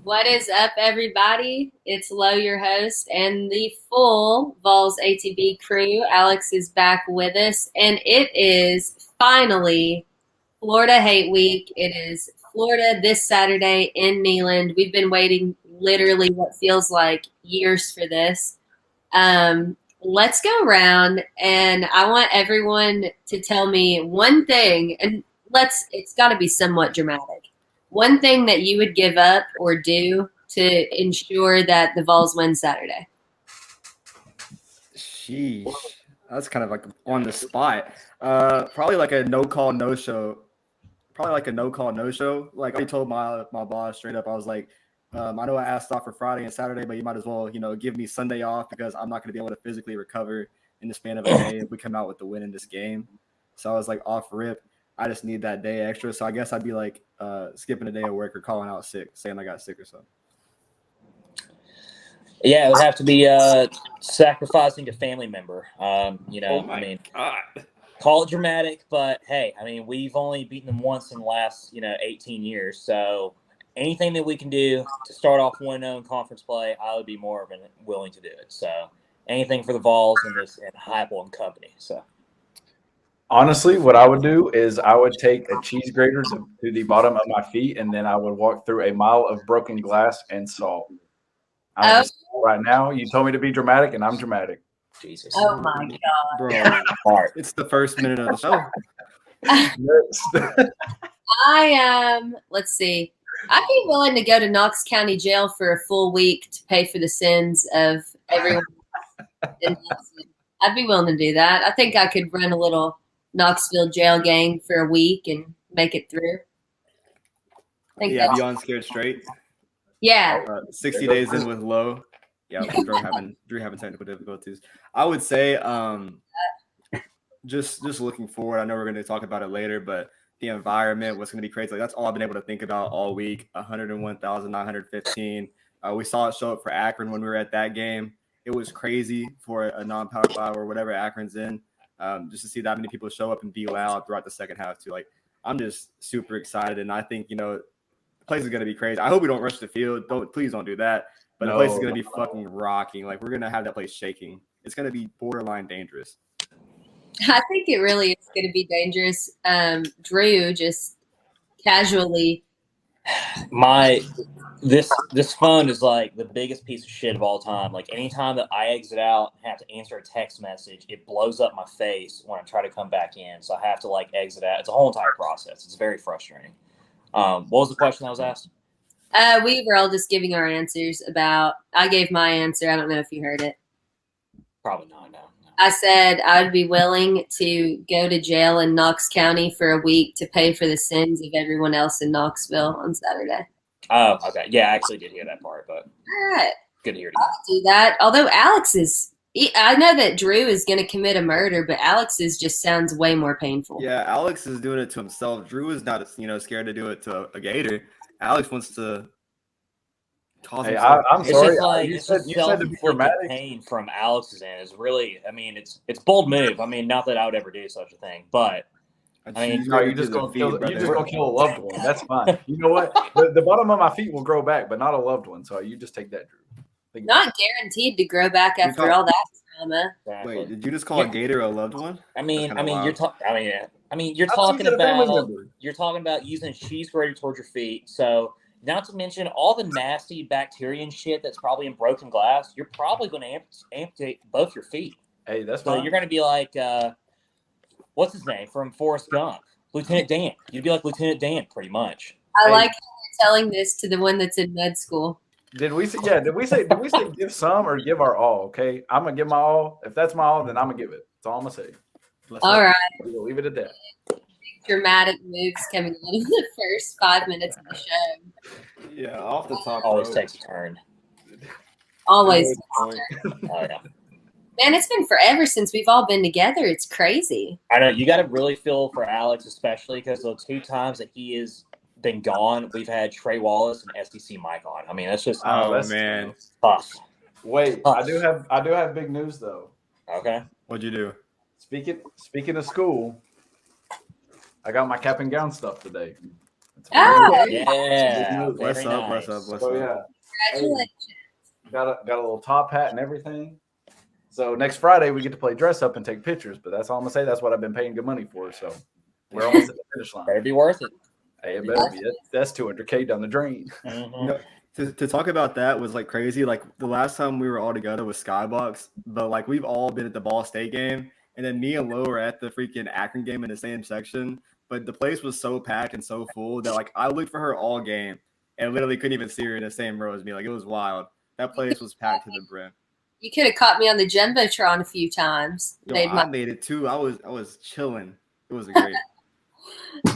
What is up, everybody? It's Lo, your host, and the full Vols ATB crew. Alex is back with us, and it is finally Florida Hate Week. It is Florida this Saturday in Neyland. We've been waiting literally what feels like years for this. Let's go around, and I want everyone to tell me one thing, and it's got to be somewhat dramatic. One thing that you would give up or do to ensure that the Vols win Saturday. Sheesh. That's kind of like on the spot. Probably like a no call, no show. Probably like a no call, no show. Like I told my boss straight up, I was like, I know I asked off for Friday and Saturday, but you might as well, give me Sunday off because I'm not going to be able to physically recover in the span of a day if we come out with the win in this game. So I was like off rip. I just need that day extra. So I guess I'd be like skipping a day of work or calling out sick, saying I got sick or something. Yeah, it would have to be sacrificing a family member. Oh my God. Call it dramatic, but hey, we've only beaten them once in the last 18 years. So anything that we can do to start off 1-0 in conference play, I would be more than willing to do it. So anything for the Vols and Heupel and company. So honestly, what I would do is I would take a cheese grater to the bottom of my feet, and then I would walk through a mile of broken glass and salt. I'm just right now. You told me to be dramatic, and I'm dramatic. Jesus. Oh my God, bro! It's the first minute of the show. Let's see. I'd be willing to go to Knox County Jail for a full week to pay for the sins of everyone. I'd be willing to do that. I think I could run a little Knoxville jail gang for a week and make it through. Beyond Scared Straight. Yeah. 60 days in with Low. Yeah, Drew having technical difficulties. I would say just looking forward. I know we're going to talk about it later, but the environment, what's going to be crazy. Like, that's all I've been able to think about all week. 101,915. We saw it show up for Akron when we were at that game. It was crazy for a non-Power 5 or whatever Akron's in. Just to see that many people show up and be loud throughout the second half too. Like, I'm just super excited, and I think the place is going to be crazy. I hope we don't rush the field. Please don't do that. But the place is going to be fucking rocking. Like, we're going to have that place shaking. It's going to be borderline dangerous. I think it really is going to be dangerous. Drew just casually. This phone is like the biggest piece of shit of all time. Like, anytime that I exit out and have to answer a text message, it blows up my face when I try to come back in. So I have to exit out. It's a whole entire process. It's very frustrating. What was the question that was asked? We were all just giving our answers about. I gave my answer. I don't know if you heard it. Probably not. No. I said I'd be willing to go to jail in Knox County for a week to pay for the sins of everyone else in Knoxville on Saturday. Oh, okay. Yeah, I actually did hear that part, but all right, good to hear. I'll do that. Although Alex is, I know that Drew is going to commit a murder, but Alex's just sounds way more painful. Yeah, Alex is doing it to himself. Drew is not, scared to do it to a Gator. Alex wants to. I'm sorry. You said to be dramatic. Pain from Alex's end is really. It's bold move. Not that I would ever do such a thing, but you're just gonna kill a loved one. That's fine. You know what? The bottom of my feet will grow back, but not a loved one. So you just take that, Drew. Not guaranteed to grow back after all that trauma. Exactly. Wait, did you just call a Gator a loved one? You're talking about using a cheese grater towards your feet. So, not to mention all the nasty bacteria and shit that's probably in broken glass. You're probably going to amputate both your feet. Hey, that's fine. So you're going to be like, what's his name from Forrest Gump? Lieutenant Dan. You'd be like Lieutenant Dan, pretty much. I like how you're telling this to the one that's in med school. Did we say give some or give our all? Okay, I'm gonna give my all. If that's my all, then I'm gonna give it. That's all I'm gonna say. All right. We'll leave it at that. Dramatic moves coming out of the first 5 minutes of the show. Yeah, off the top. Always takes a turn. Always. Oh, yeah. Man, it's been forever since we've all been together. It's crazy. I know. You got to really feel for Alex, especially because the 2 times that he has been gone, we've had Trey Wallace and SDC Mike on. That's just man, tough. Wait, tough. I do have big news though. Okay, what'd you do? Speaking of school, I got my cap and gown stuff today. Oh, Yeah, What's very up? nice. What's up? What's So up? yeah, congratulations. got a little top hat and everything. So next Friday we get to play dress up and take pictures. But that's all I'm gonna say. That's what I've been paying good money for. So we're almost at the finish line. Better be worth it. Hey, it better be. That's $200K down the drain. Mhm. You know, to talk about that was like crazy. Like the last time we were all together was Skybox, but like we've all been at the Ball State game, and then me and Lo were at the freaking Akron game in the same section. But the place was so packed and so full that like I looked for her all game and literally couldn't even see her in the same row as me. Like it was wild. That place was packed to the brim. You could have caught me on the jumbotron a few times. Yo, Made I made it too. I was chilling. It was great.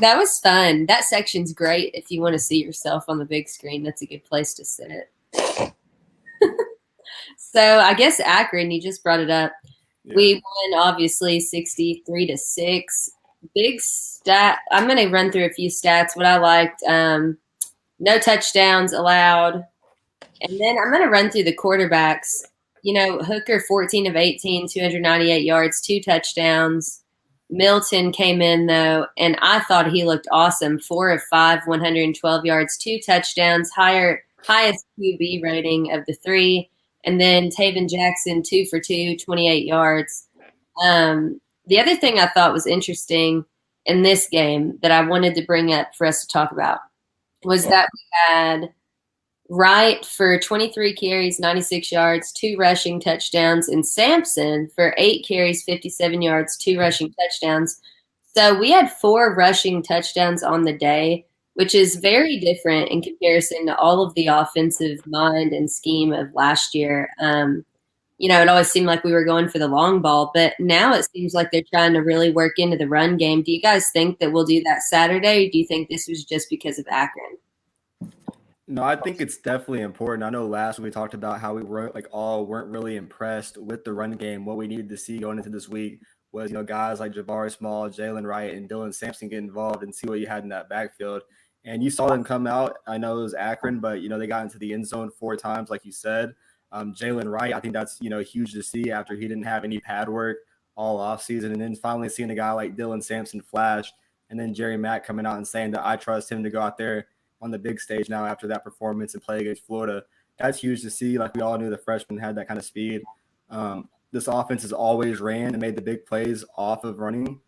That was fun. That section's great if you want to see yourself on the big screen. That's a good place to sit. So I guess Akron, you just brought it up. Yeah. We won obviously 63-6. Big stat. I'm going to run through a few stats. What I liked: no touchdowns allowed, and then I'm going to run through the quarterbacks. You know, Hooker 14 of 18, 298 yards, 2 touchdowns. Milton came in though, and I thought he looked awesome. 4 of 5, 112 yards, 2 touchdowns, highest QB rating of the 3. And then Taven Jackson, 2 for 2, 28 yards. The other thing I thought was interesting in this game that I wanted to bring up for us to talk about was that we had Wright for 23 carries, 96 yards, 2 rushing touchdowns, and Sampson for 8 carries, 57 yards, 2 rushing touchdowns. So we had 4 rushing touchdowns on the day, which is very different in comparison to all of the offensive mind and scheme of last year. You know, it always seemed like we were going for the long ball, but now it seems like they're trying to really work into the run game. Do you guys think that we'll do that Saturday, or do you think this was just because of Akron? No, I think it's definitely important. I know last week we talked about how we weren't really impressed with the run game. What we needed to see going into this week was, guys like Jabari Small, Jalen Wright, and Dylan Sampson get involved and see what you had in that backfield. And you saw them come out. I know it was Akron, but they got into the end zone 4 times, like you said. Jalen Wright, I think that's huge to see after he didn't have any pad work all offseason, and then finally seeing a guy like Dylan Sampson flash, and then Jerry Mack coming out and saying that I trust him to go out there on the big stage now after that performance and play against Florida. That's huge to see. Like we all knew the freshman had that kind of speed. This offense has always ran and made the big plays off of running.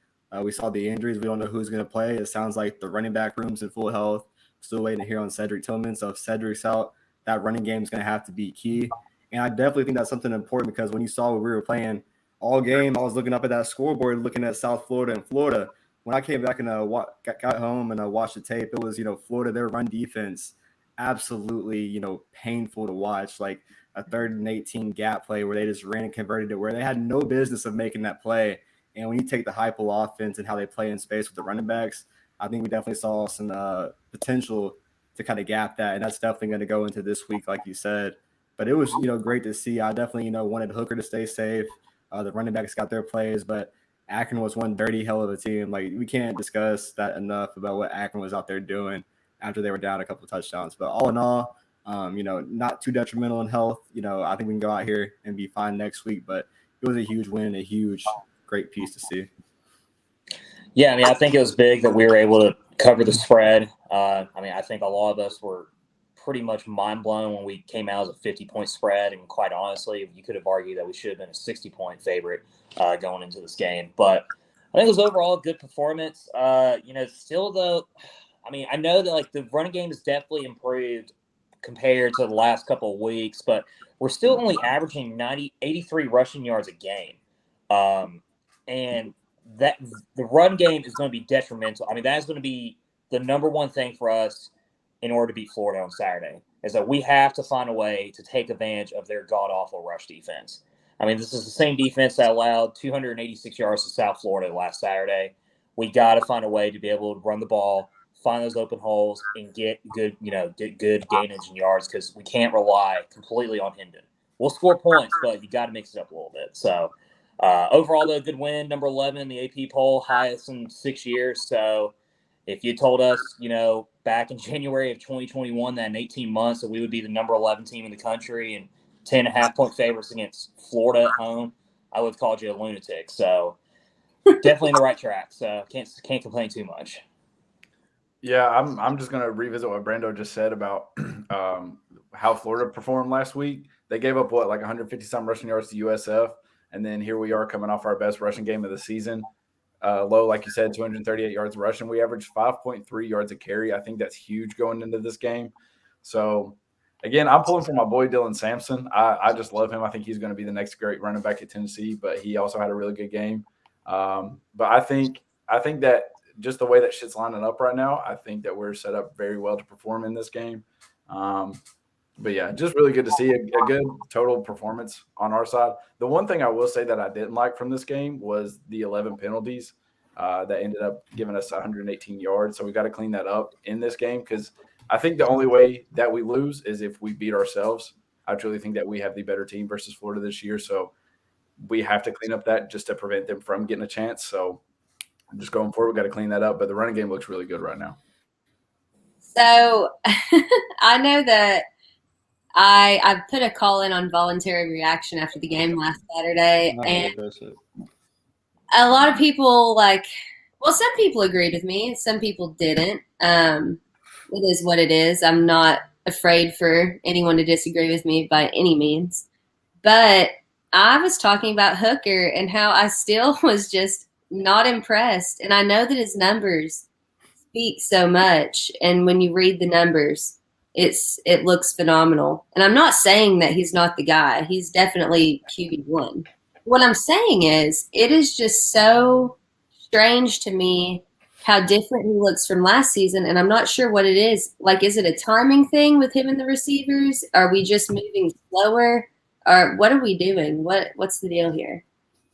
We saw the injuries. We don't know who's going to play. It sounds like the running back room's in full health. Still waiting to hear on Cedric Tillman. So if Cedric's out, that running game is going to have to be key. And I definitely think that's something important because when you saw what we were playing all game, I was looking up at that scoreboard, looking at South Florida and Florida. When I came back and got home and watched the tape, it was, Florida, their run defense, absolutely, painful to watch. Like a 3rd and 18 gap play where they just ran and converted it, where they had no business of making that play. And when you take the Heupel offense and how they play in space with the running backs, I think we definitely saw some potential to kind of gap that. And that's definitely going to go into this week, like you said. But it was, great to see. I definitely, wanted Hooker to stay safe. The running backs got their plays, but Akron was one dirty hell of a team. Like we can't discuss that enough about what Akron was out there doing after they were down a couple of touchdowns. But all in all, not too detrimental in health. I think we can go out here and be fine next week. But it was a huge win, a huge, great piece to see. Yeah, I mean, I think it was big that we were able to cover the spread. I mean, I think a lot of us were pretty much mind blown when we came out as a 50-point spread. And quite honestly, you could have argued that we should have been a 60-point favorite going into this game. But I think it was overall a good performance. Still though, I mean, I know that like the running game has definitely improved compared to the last couple of weeks, but we're still only averaging 83 rushing yards a game. And that the run game is going to be detrimental. I mean, that is going to be the number one thing for us in order to beat Florida on Saturday, is that we have to find a way to take advantage of their god-awful rush defense. I mean, this is the same defense that allowed 286 yards to South Florida last Saturday. We got to find a way to be able to run the ball, find those open holes, and get good gainage and yards, because we can't rely completely on Hendon. We'll score points, but you got to mix it up a little bit. So overall, though, good win, number 11 in the AP poll, highest in 6 years. So if you told us, back in January of 2021, that in 18 months that we would be the number 11 team in the country and 10.5-point favorites against Florida at home, I would have called you a lunatic. So definitely in the right track. So can't complain too much. Yeah, I'm just gonna revisit what Brando just said about how Florida performed last week. They gave up what, like 150 some rushing yards to USF, and then here we are coming off our best rushing game of the season. Low, like you said, 238 yards rushing. We averaged 5.3 yards a carry. I think that's huge going into this game. So again, I'm pulling for my boy Dylan Sampson. I just love him. I think he's going to be the next great running back at Tennessee. But he also had a really good game. But I think that just the way that shit's lining up right now, I think that we're set up very well to perform in this game. Um, but yeah, just really good to see a good total performance on our side. The one thing I will say that I didn't like from this game was the 11 penalties that ended up giving us 118 yards. So we got to clean that up in this game because I think the only way that we lose is if we beat ourselves. I truly think that we have the better team versus Florida this year. So we have to clean up that just to prevent them from getting a chance. So just going forward, we got to clean that up. But the running game looks really good right now. So I know that I put a call in on voluntary reaction after the game last Saturday, and a lot of people some people agreed with me, some people didn't. It is what it is. I'm not afraid for anyone to disagree with me by any means. But I was talking about Hooker and how I still was just not impressed. And I know that his numbers speak so much. And when you read the numbers, it looks phenomenal. And I'm not saying that he's not the guy. He's definitely QB1. What I'm saying is it is just so strange to me how different he looks from last season, and I'm not sure what it is. Like, is it a timing thing with him and the receivers? Are we just moving slower? Or what are we doing? What's the deal here?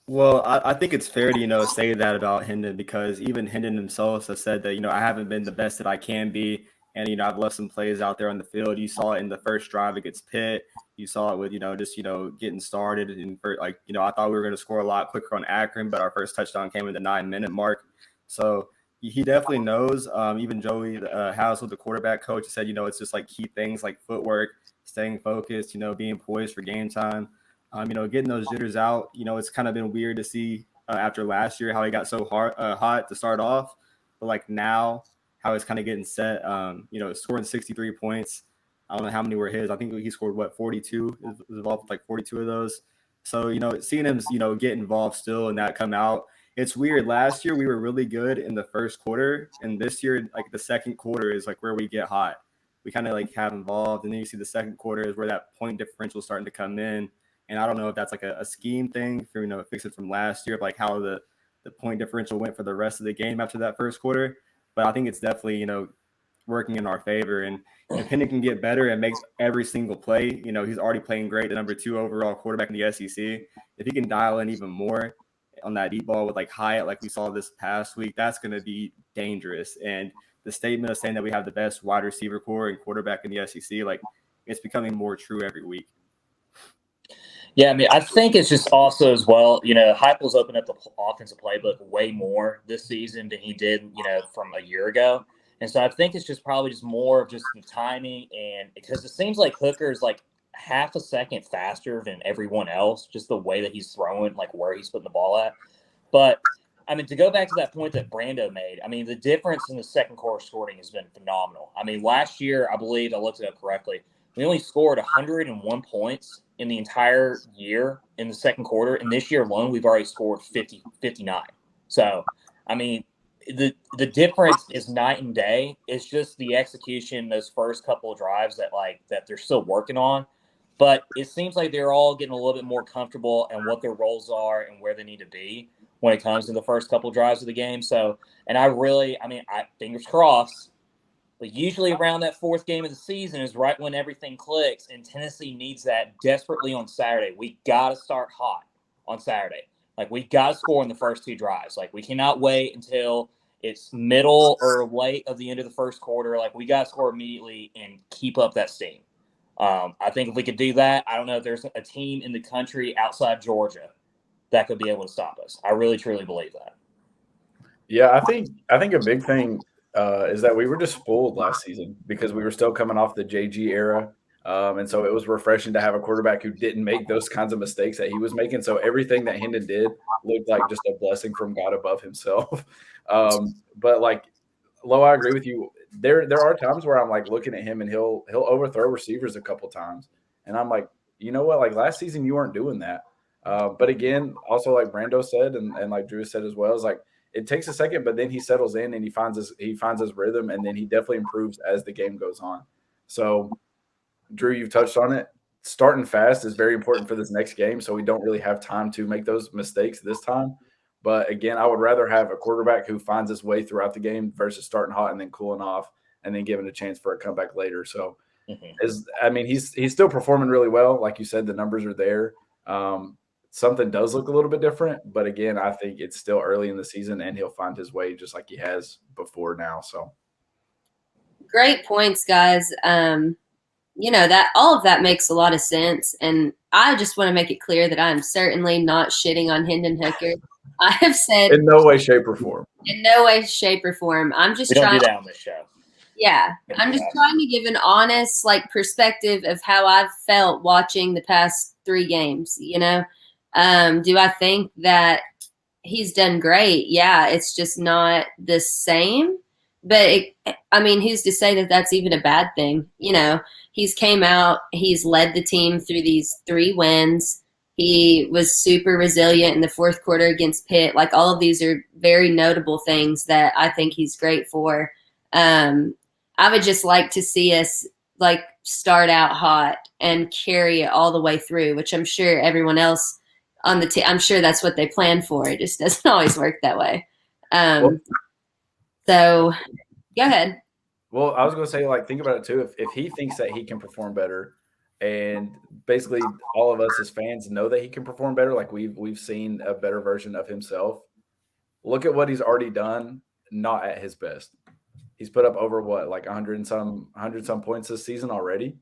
Well, I think it's fair to say that about Hendon because even Hendon himself has said that I haven't been the best that I can be, and I've left some plays out there on the field. You saw it in the first drive against Pitt. You saw it with just getting started, and I thought we were going to score a lot quicker on Akron, but our first touchdown came in the 9-minute mark. So he definitely knows. Even Joey Haslett, the quarterback coach, said it's just like key things like footwork, staying focused, being poised for game time. Getting those jitters out, it's kind of been weird to see after last year how he got so hot to start off, but like now how it's kind of getting set. Scoring 63 points. I don't know how many were his. I think he scored 42. Is involved with like 42 of those. So seeing him get involved still and that come out, it's weird. Last year we were really good in the first quarter, and this year like the second quarter is like where we get hot. We kind of like have involved, and then you see the second quarter is where that point differential is starting to come in. And I don't know if that's like a scheme thing for, fix it from last year, like how the point differential went for the rest of the game after that first quarter. But I think it's definitely, working in our favor. And if Hendon can get better and make every single play, he's already playing great, the number 2 overall quarterback in the SEC. If he can dial in even more on that deep ball with like Hyatt, like we saw this past week, that's going to be dangerous. And the statement of saying that we have the best wide receiver core and quarterback in the SEC, like it's becoming more true every week. Yeah, I mean, I think it's just also as well, Heupel's opened up the offensive playbook way more this season than he did, from a year ago. And so I think it's just probably just more of just the timing, and because it seems like Hooker is like half a second faster than everyone else, just the way that he's throwing, like where he's putting the ball at. But I mean, to go back to that point that Brando made, I mean, the difference in the second quarter scoring has been phenomenal. I mean, last year, I believe I looked it up correctly, we only scored 101 points in the entire year in the second quarter. And this year alone, we've already scored 59. So, I mean, the difference is night and day. It's just the execution, those first couple of drives that they're still working on. But it seems like they're all getting a little bit more comfortable and what their roles are and where they need to be when it comes to the first couple of drives of the game. So, and I fingers crossed, but usually around that fourth game of the season is right when everything clicks, and Tennessee needs that desperately on Saturday. We got to start hot on Saturday. Like, we got to score in the first 2 drives. Like, we cannot wait until it's middle or late of the end of the first quarter. Like, we got to score immediately and keep up that steam. I think if we could do that, I don't know if there's a team in the country outside Georgia that could be able to stop us. I really, truly believe that. Yeah, I think a big thing is that we were just spoiled last season because we were still coming off the JG era. And so it was refreshing to have a quarterback who didn't make those kinds of mistakes that he was making. So everything that Hendon did looked like just a blessing from God above himself. But like Lo, I agree with you. There are times where I'm like looking at him and he'll overthrow receivers a couple times, and I'm like, you know what? Like last season, you weren't doing that. But again, also like Brando said, and like Drew said as well, is like it takes a second, but then he settles in and he finds his rhythm, and then he definitely improves as the game goes on. So, Drew, you've touched on it. Starting fast is very important for this next game, so we don't really have time to make those mistakes this time. But again, I would rather have a quarterback who finds his way throughout the game versus starting hot and then cooling off and then giving a chance for a comeback later. So, he's still performing really well. Like you said, the numbers are there. Something does look a little bit different, but again, I think it's still early in the season and he'll find his way just like he has before now. So, Great points, guys. That all of that makes a lot of sense. And I just want to make it clear that I'm certainly not shitting on Hendon Hooker. I have said in no way, shape, or form. In no way, shape, or form. I'm just we don't trying. do that on this show. Yeah, I'm just trying to give an honest, perspective of how I've felt watching the past 3 games. Do I think that he's done great? Yeah, it's just not the same. But who's to say that that's even a bad thing? He's came out, he's led the team through these 3 wins. He was super resilient in the fourth quarter against Pitt. Like, all of these are very notable things that I think he's great for. I would just like to see us start out hot and carry it all the way through, which I'm sure everyone else on the team, I'm sure that's what they plan for. It just doesn't always work that way. So go ahead. Well, I was going to say, think about it too. If he thinks that he can perform better, and basically all of us as fans know that he can perform better, like we've seen a better version of himself. Look at what he's already done, not at his best. He's put up over 100 some points this season already.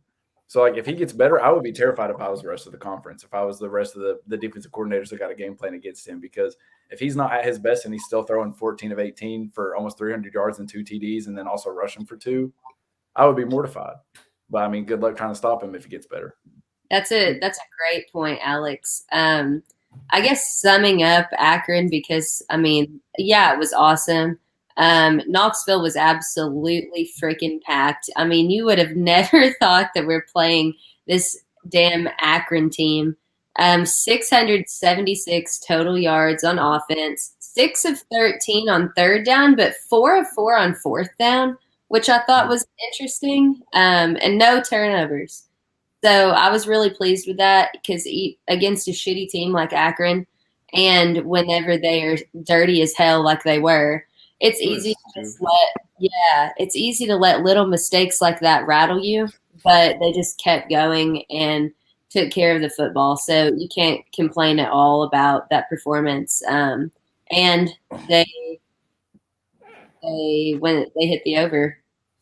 So if he gets better, I would be terrified if I was the rest of the conference, if I was the rest of the defensive coordinators that got a game plan against him, because if he's not at his best and he's still throwing 14 of 18 for almost 300 yards and 2 TDs and then also rushing for 2, I would be mortified. But good luck trying to stop him if he gets better. That's a great point, Alex. I guess summing up Akron, because it was awesome. Knoxville was absolutely freaking packed. You would have never thought that we're playing this damn Akron team. 676 total yards on offense, 6 of 13 on third down, but 4 of 4 on fourth down, which I thought was interesting, and no turnovers. So I was really pleased with that, because against a shitty team like Akron, and whenever they are dirty as hell like they were, it's easy to let little mistakes like that rattle you, but they just kept going and took care of the football. So you can't complain at all about that performance. And they hit the over,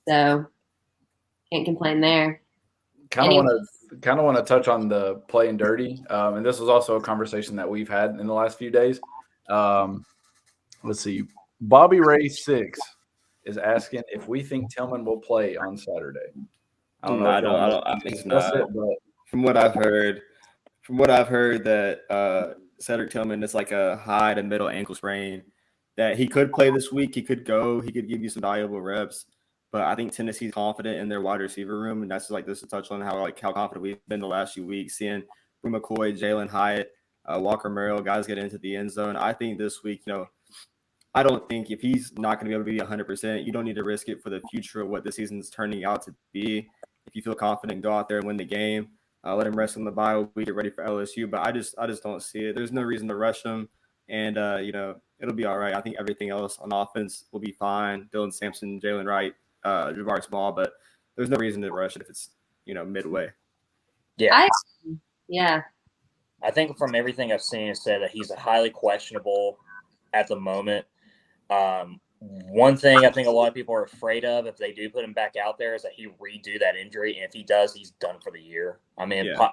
so can't complain there. Kind of want to touch on the playing dirty, and this was also a conversation that we've had in the last few days. Let's see. Bobby Ray 6 is asking if we think Tillman will play on Saturday. I don't think it's not. But from what I've heard that Cedric Tillman is like a high to middle ankle sprain, that he could play this week. He could go. He could give you some valuable reps. But I think Tennessee's confident in their wide receiver room, and that's just to touch on how confident we've been the last few weeks, seeing Bru McCoy, Jalen Hyatt, Walker Merrill, guys get into the end zone. I think this week, I don't think if he's not going to be able to be 100%, you don't need to risk it for the future of what the season's turning out to be. If you feel confident, go out there and win the game. Let him rest on the bye week, get ready for LSU. But I just don't see it. There's no reason to rush him, and it'll be all right. I think everything else on offense will be fine. Dylan Sampson, Jalen Wright, Jabari Small, but there's no reason to rush it if it's midway. Yeah, I think from everything I've seen, it said that he's highly questionable at the moment. One thing I think a lot of people are afraid of, if they do put him back out there, is that he redo that injury, and if he does, he's done for the year.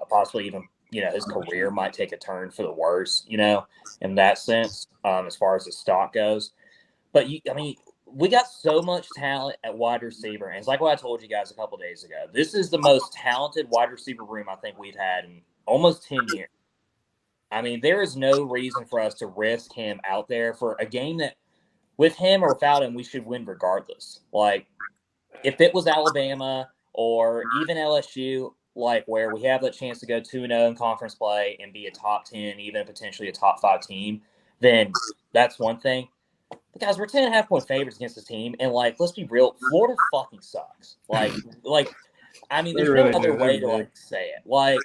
Possibly even his career might take a turn for the worse. In that sense, as far as the stock goes. But we got so much talent at wide receiver, and it's like what I told you guys a couple days ago. This is the most talented wide receiver room I think we've had in almost 10 years. There is no reason for us to risk him out there for a game that with him or without him, we should win regardless. Like, if it was Alabama or even LSU, like where we have that chance to go 2-0 in conference play and be a top 10, even potentially a top 5 team, then that's one thing. But guys, we're 10.5-point favorites against this team, and like, let's be real, Florida fucking sucks. Like, I mean, there's no other way to like say it. Like,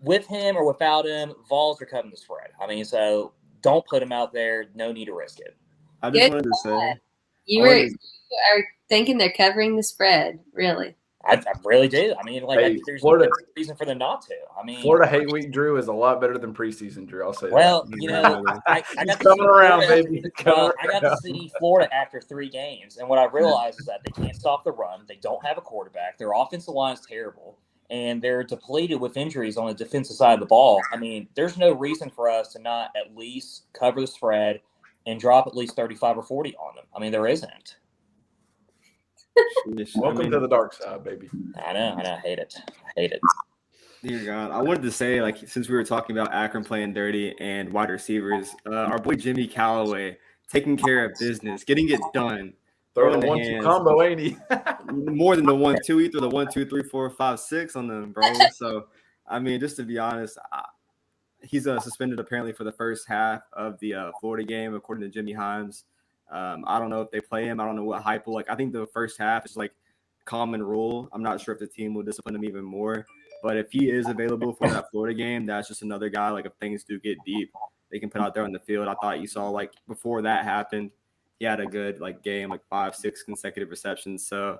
with him or without him, Vols are covering the spread. I mean, so don't put him out there. No need to risk it. I just wanted to say you are thinking they're covering the spread, really? I really do. I mean, like, Hey, there's Florida- no reason for them not to. I mean, Florida Hate Week Drew is a lot better than preseason Drew. I'll say well, that. you know, I got to coming see around, Florida, baby. Well, I got to see Florida after 3 games, and what I realized is that they can't stop the run. They don't have a quarterback. Their offensive line is terrible, and they're depleted with injuries on the defensive side of the ball. I mean, there's no reason for us to not at least cover the spread and drop at least 35 or 40 on them. I mean, there isn't. Welcome to the dark side, baby. I know. I hate it. Dear God, I wanted to say, like, since we were talking about Akron playing dirty and wide receivers, our boy Jimmy Callaway taking care of business, getting it done, Throwing the 1-2 combo, ain't he? more than the 1-2. He threw the 1, 2, 3, 4, 5, 6 on them, bro. So, I mean, just to be honest, he's suspended apparently for the first half of the Florida game, according to Jimmy Himes. I don't know if they play him. I don't know what hype will like. I think the first half is like common rule. I'm not sure if the team will discipline him even more. But if he is available for that Florida game, that's just another guy. Like, if things do get deep, they can put out there on the field. I thought you saw, like, before that happened, he had a good like game, like 5, 6 consecutive receptions. So,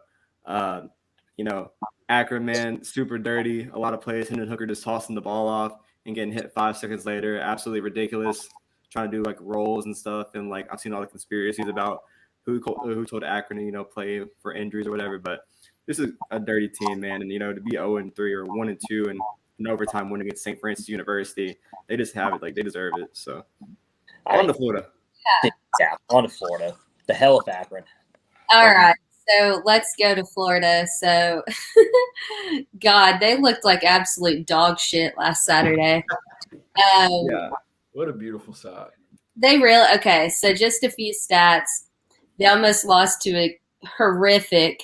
you know, Akron, man, super dirty. A lot of plays. Hendon Hooker just tossing the ball off and getting hit 5 seconds later. Absolutely ridiculous. Trying to do like rolls and stuff. And like, I've seen all the conspiracies about who told Akron to, you know, play for injuries or whatever. But this is a dirty team, man. And, you know, to be 0-3 or 1-2 and an overtime win against St. Francis University, they just have it. Like, they deserve it. So, on to Florida. Yeah, on to Florida. The hell with Akron. All right. So let's go to Florida. So, God, they looked like absolute dog shit last Saturday. Yeah. What a beautiful sight. They really – okay, so just a few stats. They almost lost to a horrific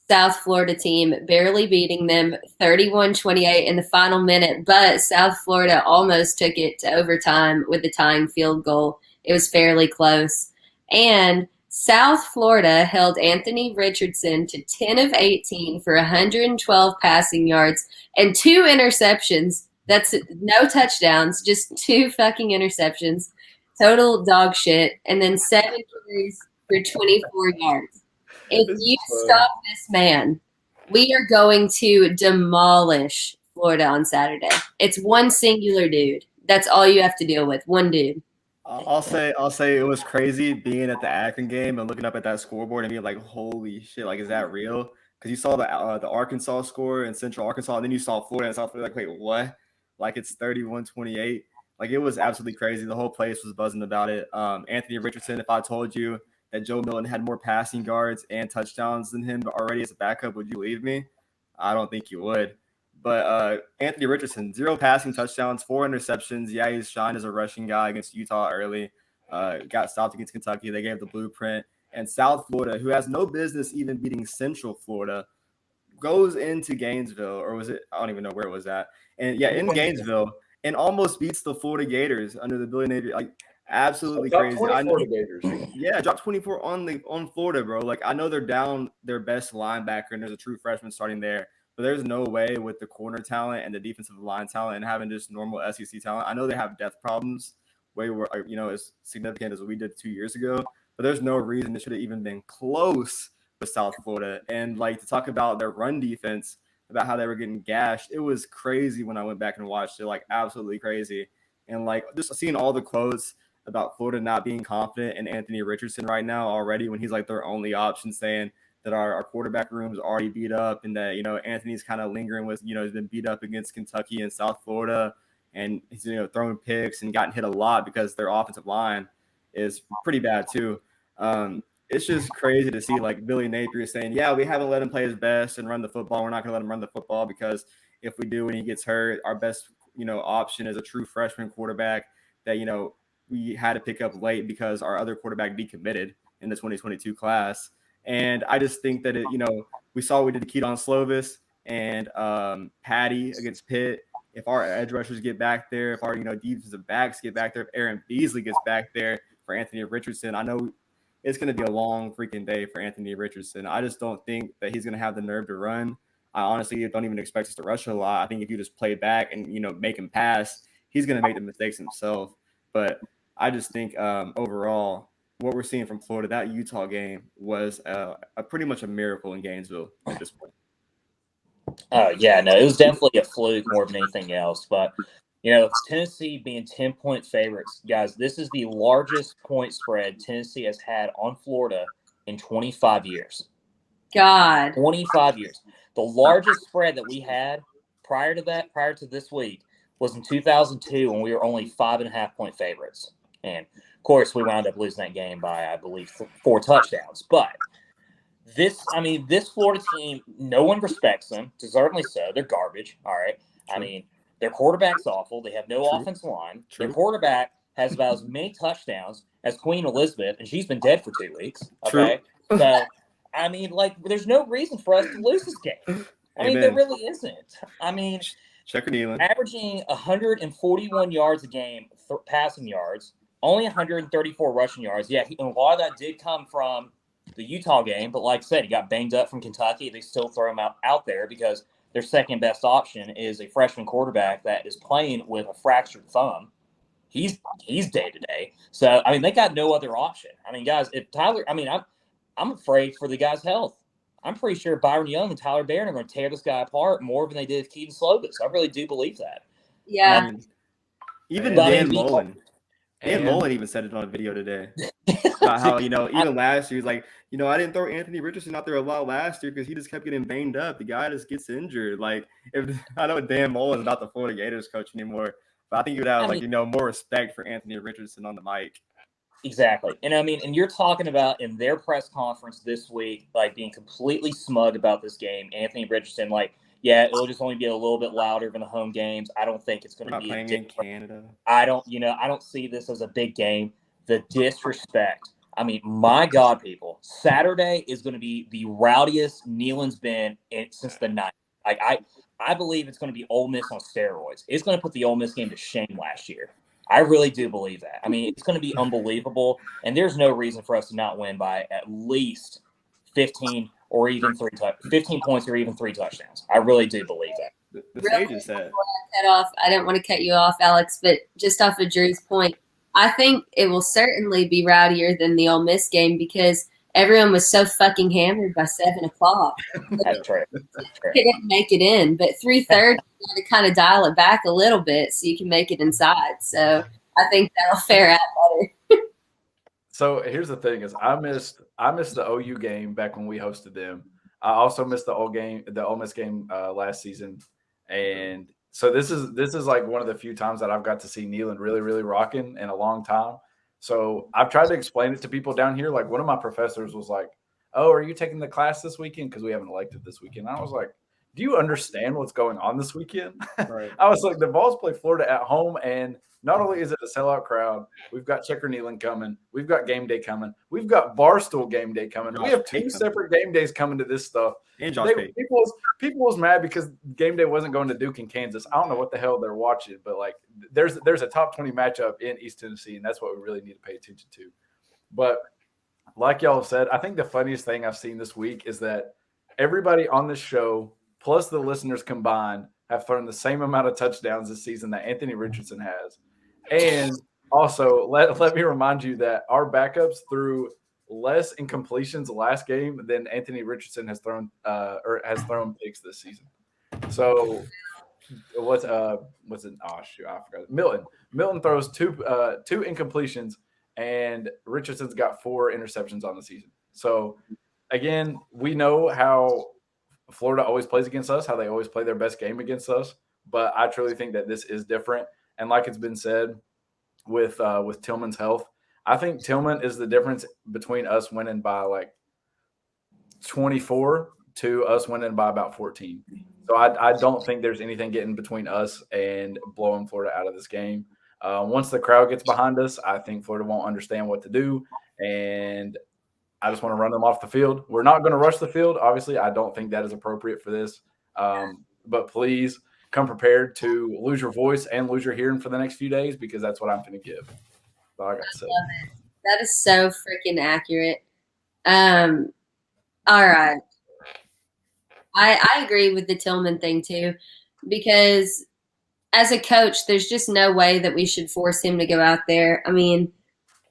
South Florida team, barely beating them 31-28 in the final minute. But South Florida almost took it to overtime with the tying field goal. It was fairly close. And South Florida held Anthony Richardson to 10 of 18 for 112 passing yards and 2 interceptions. That's no touchdowns, just 2 fucking interceptions. Total dog shit. And then 7 carries for 24 yards. If you stop this man, we are going to demolish Florida on Saturday. It's one singular dude. That's all you have to deal with. One dude. I'll say it was crazy being at the Akron game and looking up at that scoreboard and being like, holy shit, like, is that real? Because you saw the Arkansas score in Central Arkansas, and then you saw Florida and South Florida, like, wait, what? Like, it's 31-28. Like, it was absolutely crazy. The whole place was buzzing about it. Anthony Richardson, if I told you that Joe Milton had more passing yards and touchdowns than him already as a backup, would you believe me? I don't think you would. But Anthony Richardson, 0 passing touchdowns, 4 interceptions. Yeah, he's shined as a rushing guy against Utah early. Got stopped against Kentucky. They gave the blueprint. And South Florida, who has no business even beating Central Florida, goes into Gainesville, or was it? I don't even know where it was at. And yeah, in Gainesville, and almost beats the Florida Gators under the Billy Napier. Like, absolutely crazy. I know. Gators. Yeah, dropped 24 on Florida, bro. Like, I know they're down their best linebacker, and there's a true freshman starting there. But there's no way with the corner talent and the defensive line talent and having just normal SEC talent. I know they have depth problems way more, you know, as significant as we did 2 years ago. But there's no reason it should have even been close with South Florida. And like, to talk about their run defense, about how they were getting gashed, it was crazy when I went back and watched it. Like, absolutely crazy. And like, just seeing all the quotes about Florida not being confident in Anthony Richardson right now already, when he's like their only option, saying that our quarterback room is already beat up, and that, you know, Anthony's kind of lingering with, you know, he's been beat up against Kentucky and South Florida, and he's, you know, throwing picks and gotten hit a lot because their offensive line is pretty bad too. It's just crazy to see like Billy Napier saying, yeah, we haven't let him play his best and run the football. We're not going to let him run the football because if we do and he gets hurt, our best, you know, option is a true freshman quarterback that, you know, we had to pick up late because our other quarterback decommitted. in the 2022 class. And I just think that we saw what we did to Keaton Slovis and Patty against Pitt. If our edge rushers get back there, if our defensive backs get back there, if Aaron Beasley gets back there for Anthony Richardson, I know it's going to be a long freaking day for Anthony Richardson. I just don't think that he's going to have the nerve to run. I honestly don't even expect us to rush a lot. I think if you just play back and make him pass, he's going to make the mistakes himself. But I just think overall, what we're seeing from Florida, that Utah game was a pretty much a miracle in Gainesville at this point. Yeah, no, it was definitely a fluke more than anything else. But, Tennessee being 10-point favorites, guys, this is the largest point spread Tennessee has had on Florida in 25 years. God. 25 years. The largest spread that we had prior to this week, was in 2002 when we were only 5.5-point favorites. And, of course, we wound up losing that game by, I believe, 4 touchdowns. But this Florida team, no one respects them, deservedly so. They're garbage, all right? True. I mean, their quarterback's awful. They have no offensive line. True. Their quarterback has about as many touchdowns as Queen Elizabeth, and she's been dead for 2 weeks, okay? True. So, I mean, there's no reason for us to lose this game. I mean, there really isn't. I mean, Checker Nealon averaging 141 yards a game, passing yards, only 134 rushing yards. Yeah, and a lot of that did come from the Utah game, but like I said, he got banged up from Kentucky. They still throw him out there because their second best option is a freshman quarterback that is playing with a fractured thumb. He's day to day. So I mean, they got no other option. I mean, guys, if Tyler, I mean, I'm afraid for the guy's health. I'm pretty sure Byron Young and Tyler Barron are going to tear this guy apart more than they did with Keaton Slovis. I really do believe that. Yeah. Even Dan Mullen. Dan Mullen even said it on a video today about how, even last year, he's like, I didn't throw Anthony Richardson out there a lot last year because he just kept getting banged up. The guy just gets injured. Like, I know Dan Mullen's not the Florida Gators coach anymore, but I think you would have, more respect for Anthony Richardson on the mic. Exactly. And I mean, and you're talking about in their press conference this week, being completely smug about this game. Anthony Richardson, yeah, it'll just only be a little bit louder than the home games. I don't think it's going to be playing in Canada. I don't see this as a big game. The disrespect. I mean, my God, people, Saturday is going to be the rowdiest Neyland's been since the 90s. I believe it's going to be Ole Miss on steroids. It's going to put the Ole Miss game to shame last year. I really do believe that. I mean, it's going to be unbelievable, and there's no reason for us to not win by at least 15 or even 15 points or even 3 touchdowns. I really do believe that. The sage is set. I didn't want to cut you off, Alex, but just off of Drew's point, I think it will certainly be rowdier than the Ole Miss game because everyone was so fucking hammered by 7 o'clock. That's true. They didn't make it in, but 3:30 to kind of dial it back a little bit so you can make it inside. So I think that'll fare out better. So here's the thing: is I missed the OU game back when we hosted them. I also missed the Ole Miss game last season, and so this is like one of the few times that I've got to see Neyland really, really rocking in a long time. So I've tried to explain it to people down here. Like one of my professors was like, "Oh, are you taking the class this weekend? Because we have an elective this weekend." And I was like, "Do you understand what's going on this weekend?" Right. I was like, "The Vols play Florida at home, and not only is it a sellout crowd, we've got Checker Nealon coming, we've got game day coming, we've got Barstool game day coming. We have 2 separate game days coming to this stuff." And Josh Payton. People was mad because game day wasn't going to Duke and Kansas. I don't know what the hell they're watching, but there's a top 20 matchup in East Tennessee, and that's what we really need to pay attention to. But like y'all have said, I think the funniest thing I've seen this week is that everybody on this show, plus the listeners combined, have thrown the same amount of touchdowns this season that Anthony Richardson has. And also, let me remind you that our backups threw less incompletions last game than Anthony Richardson has thrown picks this season. So what's it? Oh shoot, I forgot. Milton throws two incompletions, and Richardson's got 4 interceptions on the season. So again, we know how Florida always plays against us, how they always play their best game against us. But I truly think that this is different. And like it's been said with Tillman's health, I think Tillman is the difference between us winning by 24 to us winning by about 14. So I don't think there's anything getting between us and blowing Florida out of this game. Once the crowd gets behind us, I think Florida won't understand what to do. And I just want to run them off the field. We're not going to rush the field. Obviously, I don't think that is appropriate for this. But please come prepared to lose your voice and lose your hearing for the next few days, because that's what I'm going to give. That's all I got to say. That is so freaking accurate. All right. I agree with the Tillman thing too, because as a coach, there's just no way that we should force him to go out there. I mean,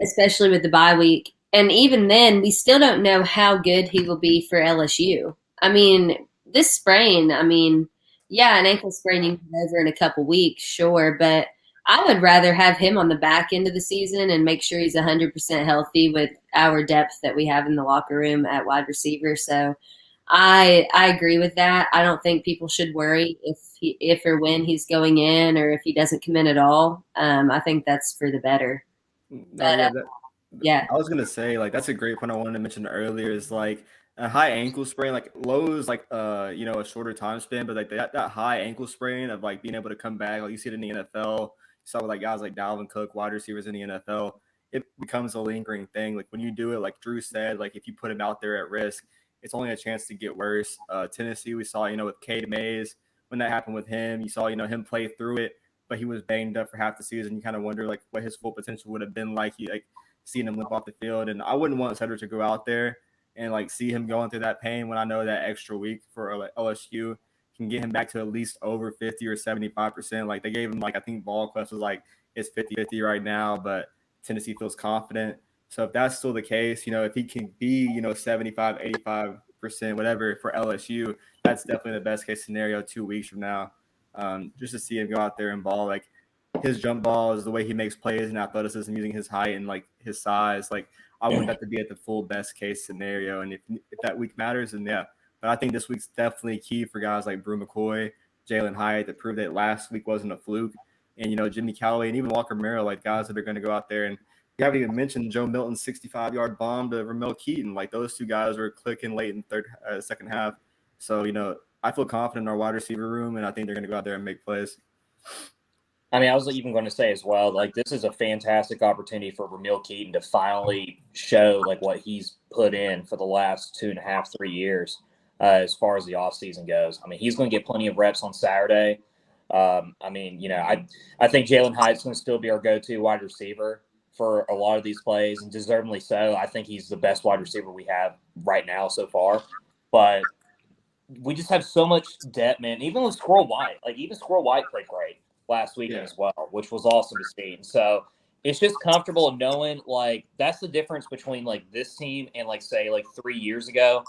especially with the bye week. And even then, we still don't know how good he will be for LSU. I mean, this sprain, yeah, an ankle sprain you can get over in a couple weeks, sure, but I would rather have him on the back end of the season and make sure he's 100% healthy with our depth that we have in the locker room at wide receiver. So I agree with that. I don't think people should worry if or when he's going in or if he doesn't come in at all. I think that's for the better. But yeah, I was gonna say, like, that's a great point I wanted to mention earlier. Is like a high ankle sprain, like low is like a shorter time span, but like that high ankle sprain of like being able to come back, like you see it in the NFL. You saw with like guys like Dalvin Cook, wide receivers in the NFL, it becomes a lingering thing. Like when you do it, like Drew said, like if you put him out there at risk, it's only a chance to get worse. Tennessee, we saw, with Cade Mays when that happened with him. You saw, him play through it, but he was banged up for half the season. You kind of wonder like what his full potential would have been like. Seeing him limp off the field. And I wouldn't want Cedric to go out there and like see him going through that pain when I know that extra week for LSU can get him back to at least over 50 or 75%. Like they gave him, like, I think VolQuest was like, it's 50-50 right now, but Tennessee feels confident. So if that's still the case, if he can be, 75, 85%, whatever for LSU, that's definitely the best case scenario 2 weeks from now. Just to see him go out there and ball. Like, his jump balls, the way he makes plays and athleticism using his height and like his size, like I want that to be at the full best case scenario. And if that week matters, then yeah. But I think this week's definitely key for guys like Brew McCoy, Jalen Hyatt, that proved that last week wasn't a fluke. And Jimmy Callaway and even Walker Merrill, like guys that are going to go out there. And we haven't even mentioned Joe Milton's 65-yard bomb to Ramel Keaton. Like those two guys were clicking late in second half. So I feel confident in our wide receiver room, and I think they're going to go out there and make plays. I mean, I was even going to say as well, like this is a fantastic opportunity for Ramil Keaton to finally show like what he's put in for the last 2.5, 3 years as far as the offseason goes. I mean, he's going to get plenty of reps on Saturday. I think Jalen Hyatt's going to still be our go-to wide receiver for a lot of these plays, and deservedly so. I think he's the best wide receiver we have right now so far. But we just have so much depth, man. Even with Squirrel White, Squirrel White played great last weekend as well, which was awesome to see. And so it's just comfortable knowing like that's the difference between like this team and like say like 3 years ago,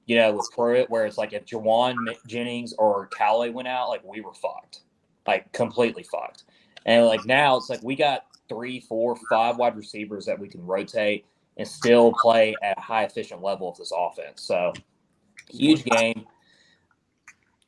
with Pruitt, where it's like if Jawan Jennings or Callaway went out, like we were fucked, like completely fucked. And like now it's like we got 3, 4, 5 wide receivers that we can rotate and still play at a high efficient level of this offense. So huge game.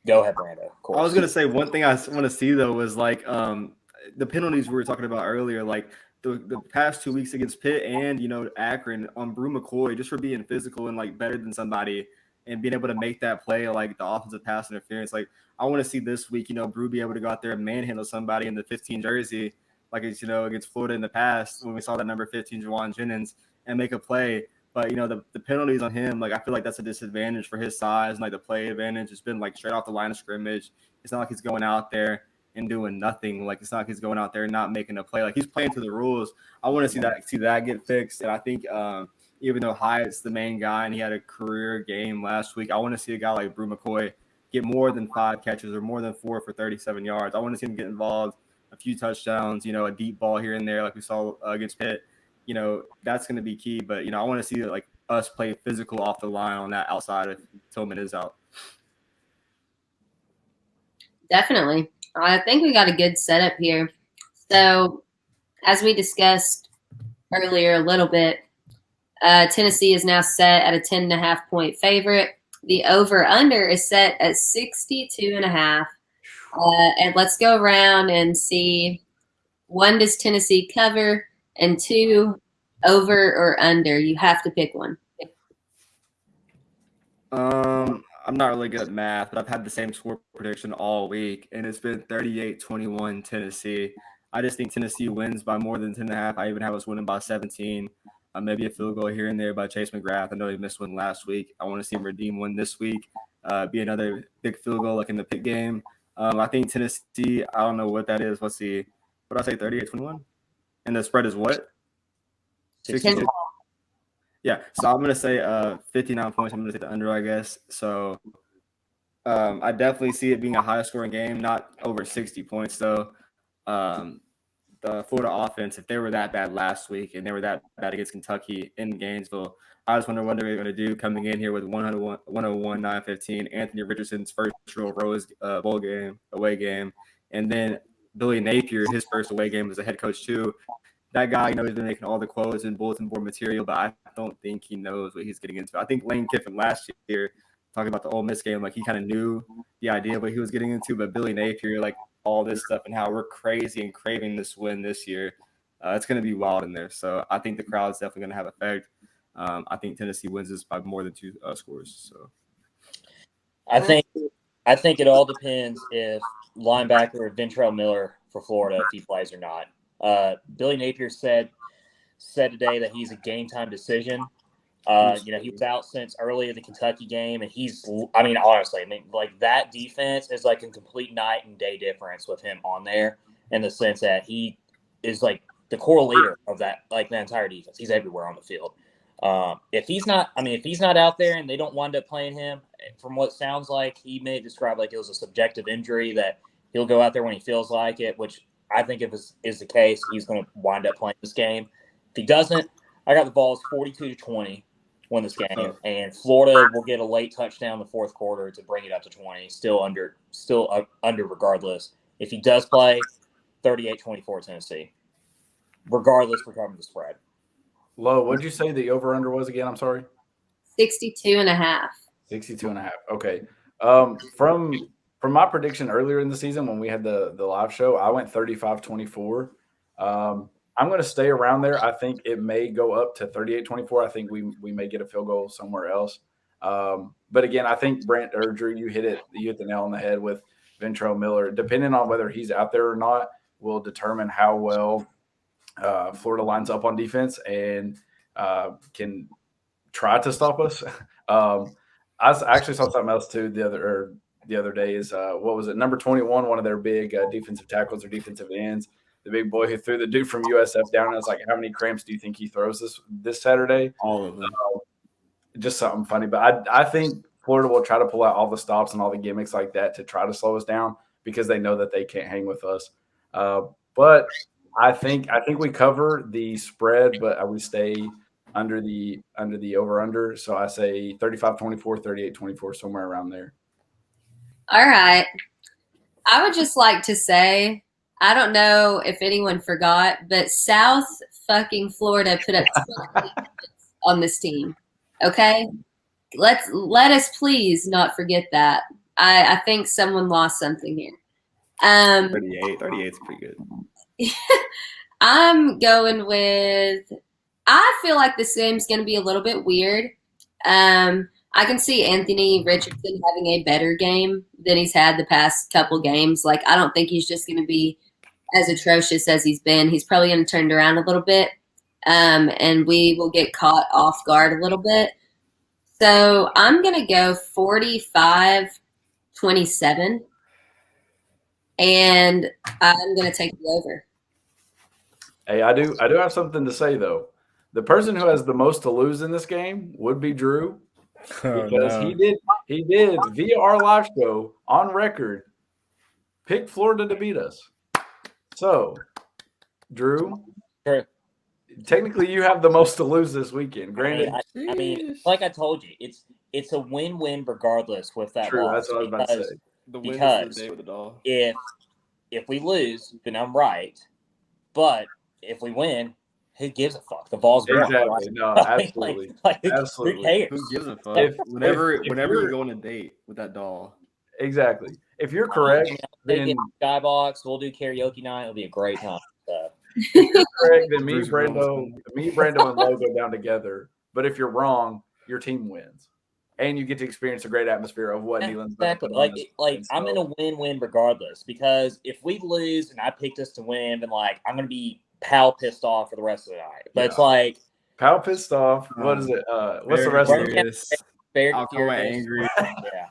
Go ahead, Brando. I was gonna say one thing I want to see though was like the penalties we were talking about earlier, like the past 2 weeks against Pitt and Akron on Brew McCoy, just for being physical and like better than somebody and being able to make that play, like the offensive pass interference. Like I want to see this week, Brew be able to go out there and manhandle somebody in the 15 jersey, like it's against Florida in the past when we saw that number 15 Jawan Jennings and make a play. But the penalties on him, like I feel like that's a disadvantage for his size and like the play advantage. It's been like straight off the line of scrimmage. It's not like he's going out there and doing nothing. Like it's not like he's going out there and not making a play. Like he's playing to the rules. I want to see that get fixed. And I think even though Hyatt's the main guy and he had a career game last week, I want to see a guy like Brew McCoy get more than 5 catches or more than 4 for 37 yards. I want to see him get involved, a few touchdowns, a deep ball here and there like we saw against Pitt. That's going to be key. But, I want to see like us play physical off the line on that outside if Tillman is out. Definitely. I think we got a good setup here. So as we discussed earlier a little bit, Tennessee is now set at a 10.5-point favorite. The over-under is set at 62.5. And let's go around and see, 1, does Tennessee cover? And 2, over or under? You have to pick one. I'm not really good at math, but I've had the same score prediction all week, and it's been 38-21 Tennessee. I just think Tennessee wins by more than 10.5. I even have us winning by 17. Maybe a field goal here and there by Chase McGrath. I know he missed one last week. I want to see him redeem one this week. Be another big field goal like in the Pitt game. I think Tennessee, I don't know what that is. Let's see. What did I say, 38-21? And the spread is what? 62. Yeah, so I'm going to say 59 points. I'm going to take the under, I guess. So I definitely see it being a high-scoring game, not over 60 points, though. The Florida offense, if they were that bad last week and they were that bad against Kentucky in Gainesville, I just wonder what they're going to do coming in here with 101, 9-15, Anthony Richardson's first real bowl game, away game, and then Billy Napier, his first away game as a head coach too. That guy, he's been making all the quotes and bulletin board material, but I don't think he knows what he's getting into. I think Lane Kiffin last year, talking about the Ole Miss game, like he kind of knew the idea of what he was getting into, but Billy Napier, like all this stuff and how we're crazy and craving this win this year, it's going to be wild in there. So I think the crowd's definitely going to have effect. I think Tennessee wins this by more than 2 scores. So I think it all depends if linebacker Ventrell Miller for Florida, if he plays or not. Billy Napier said today that he's a game time decision. He was out since early in the Kentucky game, and honestly, like that defense is like a complete night and day difference with him on there, in the sense that he is like the core leader of that, like the entire defense. He's everywhere on the field. If he's not out there and they don't wind up playing him, from what sounds like, he may describe like it was a subjective injury that he'll go out there when he feels like it, which I think if is the case, he's going to wind up playing this game. If he doesn't, I got the Vols 42-20 win this game, and Florida will get a late touchdown in the fourth quarter to bring it up to 20, still under regardless. If he does play, 38-24 Tennessee, regardless for covering the spread. Lo, what did you say the over-under was again? I'm sorry. 62.5. 62.5. Okay. From my prediction earlier in the season when we had the live show, I went 35-24. I'm going to stay around there. I think it may go up to 38-24. I think we may get a field goal somewhere else. But again, I think Drew, you hit the nail on the head with Ventrell Miller. Depending on whether he's out there or not, will determine how well Florida lines up on defense and can try to stop us. I actually saw something else too the other day. Is what was it? Number 21, one of their big defensive tackles or defensive ends. The big boy who threw the dude from USF down. And I was like, how many cramps do you think he throws this Saturday? All of them. Just something funny. But I think Florida will try to pull out all the stops and all the gimmicks like that to try to slow us down because they know that they can't hang with us. But I think we cover the spread, but I would stay under the over-under. So I say 35-24, 38-24, somewhere around there. All right. I would just like to say, I don't know if anyone forgot, but South fucking Florida put up 20 on this team. Okay? Let us please not forget that. I think someone lost something here. 38 is pretty good. I'm going with – I feel like this game's going to be a little bit weird. I can see Anthony Richardson having a better game than he's had the past couple games. Like, I don't think he's just going to be as atrocious as he's been. He's probably going to turn it around a little bit, and we will get caught off guard a little bit. So I'm going to go 45-27, and I'm going to take the over. Hey, I do have something to say, though. The person who has the most to lose in this game would be Drew. Because he did via our live show on record pick Florida to beat us. So, Drew, technically you have the most to lose this weekend. Granted, I mean, like I told you, it's a win-win regardless with that true, loss. that's what I was about to say. The win Because is the day with the doll. if we lose, then I'm right. But if we win, who gives a fuck? The Vols won. Exactly. No, absolutely. Absolutely. Who cares? Who gives a fuck? If Whenever you're- you go on a date with that doll. Exactly. If you're correct, They then get skybox. We'll do karaoke night. It'll be a great time. So. if you're correct, then me, Bruce Brando, and Lo go down together. But if you're wrong, your team wins. And you get to experience a great atmosphere of what Neyland's about to Exactly. put on Like us. I'm in a win-win regardless, because if we lose and I picked us to win, then like I'm gonna be pissed off for the rest of the night. But it's like Pal pissed off. What is it? What's the Very rest of it? furious. Very Alcoa furious. angry. Yeah.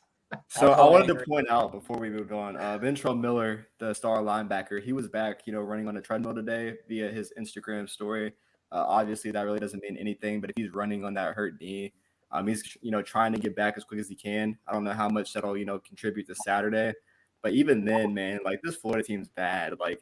So I Alcoa wanted angry. to point out before we moved on, Ventrell Miller, the star linebacker, he was back, running on a treadmill today via his Instagram story. Obviously, that really doesn't mean anything, but if he's running on that hurt knee, he's trying to get back as quick as he can. I don't know how much that'll contribute to Saturday, but even then, man, like this Florida team's bad. Like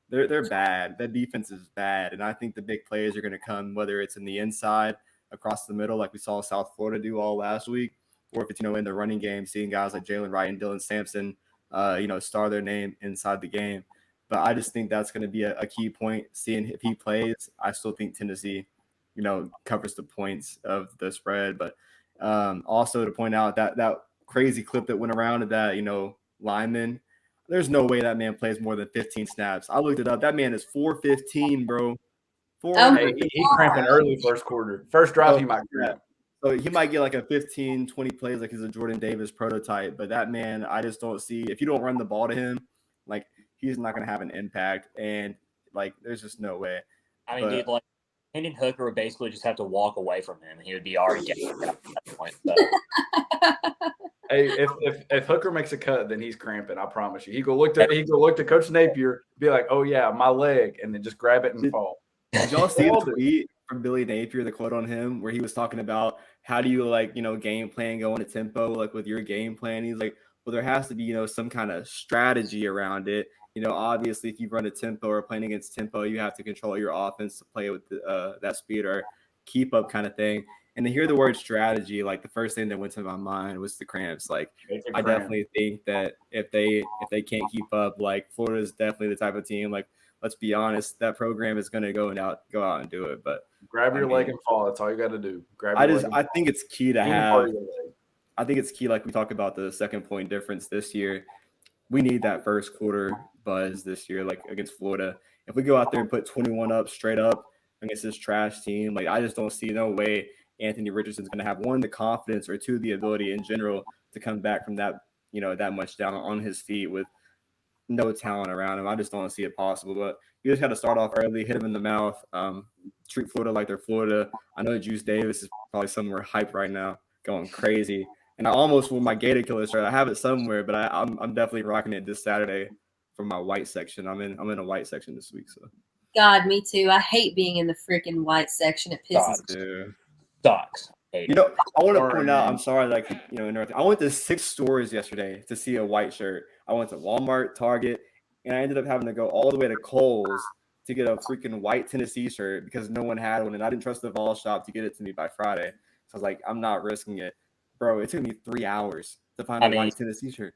they're bad. That defense is bad, and I think the big plays are going to come whether it's in the inside, across the middle, like we saw South Florida do all last week, or if it's in the running game, seeing guys like Jalen Wright and Dylan Sampson, star their name inside the game. But I just think that's going to be a key point. Seeing if he plays, I still think Tennessee, covers the points of the spread. But also to point out that crazy clip that went around of that, lineman, there's no way that man plays more than 15 snaps. I looked it up. That man is 415, bro. Hey, he cramping early first quarter. First drive, he might cramp. So he might get like a 15, 20 plays like he's a Jordan Davis prototype. But that man, I just don't see – if you don't run the ball to him, like he's not going to have an impact. And, like, there's just no way. I mean, dude, like Hendon Hooker would basically just have to walk away from him, and he would be already getting at that point. So. Hey, if Hooker makes a cut, then he's cramping. I promise you. He go look to Coach Napier, be like, "Oh yeah, my leg," and then just grab it and fall. Did y'all see the tweet from Billy Napier, the quote on him, where he was talking about how do you game plan go into tempo, like with your game plan? He's like, well, there has to be some kind of strategy around it. Obviously, if you run a tempo or playing against tempo, you have to control your offense to play with that speed or keep up kind of thing. And to hear the word strategy, like the first thing that went to my mind was the cramps. Like I definitely think that if they can't keep up, like Florida is definitely the type of team. Like let's be honest, that program is going to go out and do it. But grab your leg and fall. That's all you got to do. I think it's key to have. I think it's key, like we talk about the 2-point difference this year. We need that first quarter buzz this year, like against Florida. If we go out there and put 21 up straight up against this trash team, like I just don't see no way Anthony Richardson's going to have one, the confidence, or two, the ability in general to come back from that, that much down on his feet with no talent around him. I just don't see it possible. But you just got to start off early, hit him in the mouth, treat Florida like they're Florida. I know Juice Davis is probably somewhere hype right now, going crazy. And I almost wore my Gator Killer shirt. I have it somewhere, but I'm definitely rocking it this Saturday for my white section. I'm in a white section this week. So God, me too. I hate being in the freaking white section. It pisses me. Sucks. I want to point out, I'm sorry, like, I went to 6 stores yesterday to see a white shirt. I went to Walmart, Target, and I ended up having to go all the way to Kohl's to get a freaking white Tennessee shirt because no one had one, and I didn't trust the Vols shop to get it to me by Friday. So I was like, I'm not risking it. Bro, it took me 3 hours to find a white Tennessee shirt.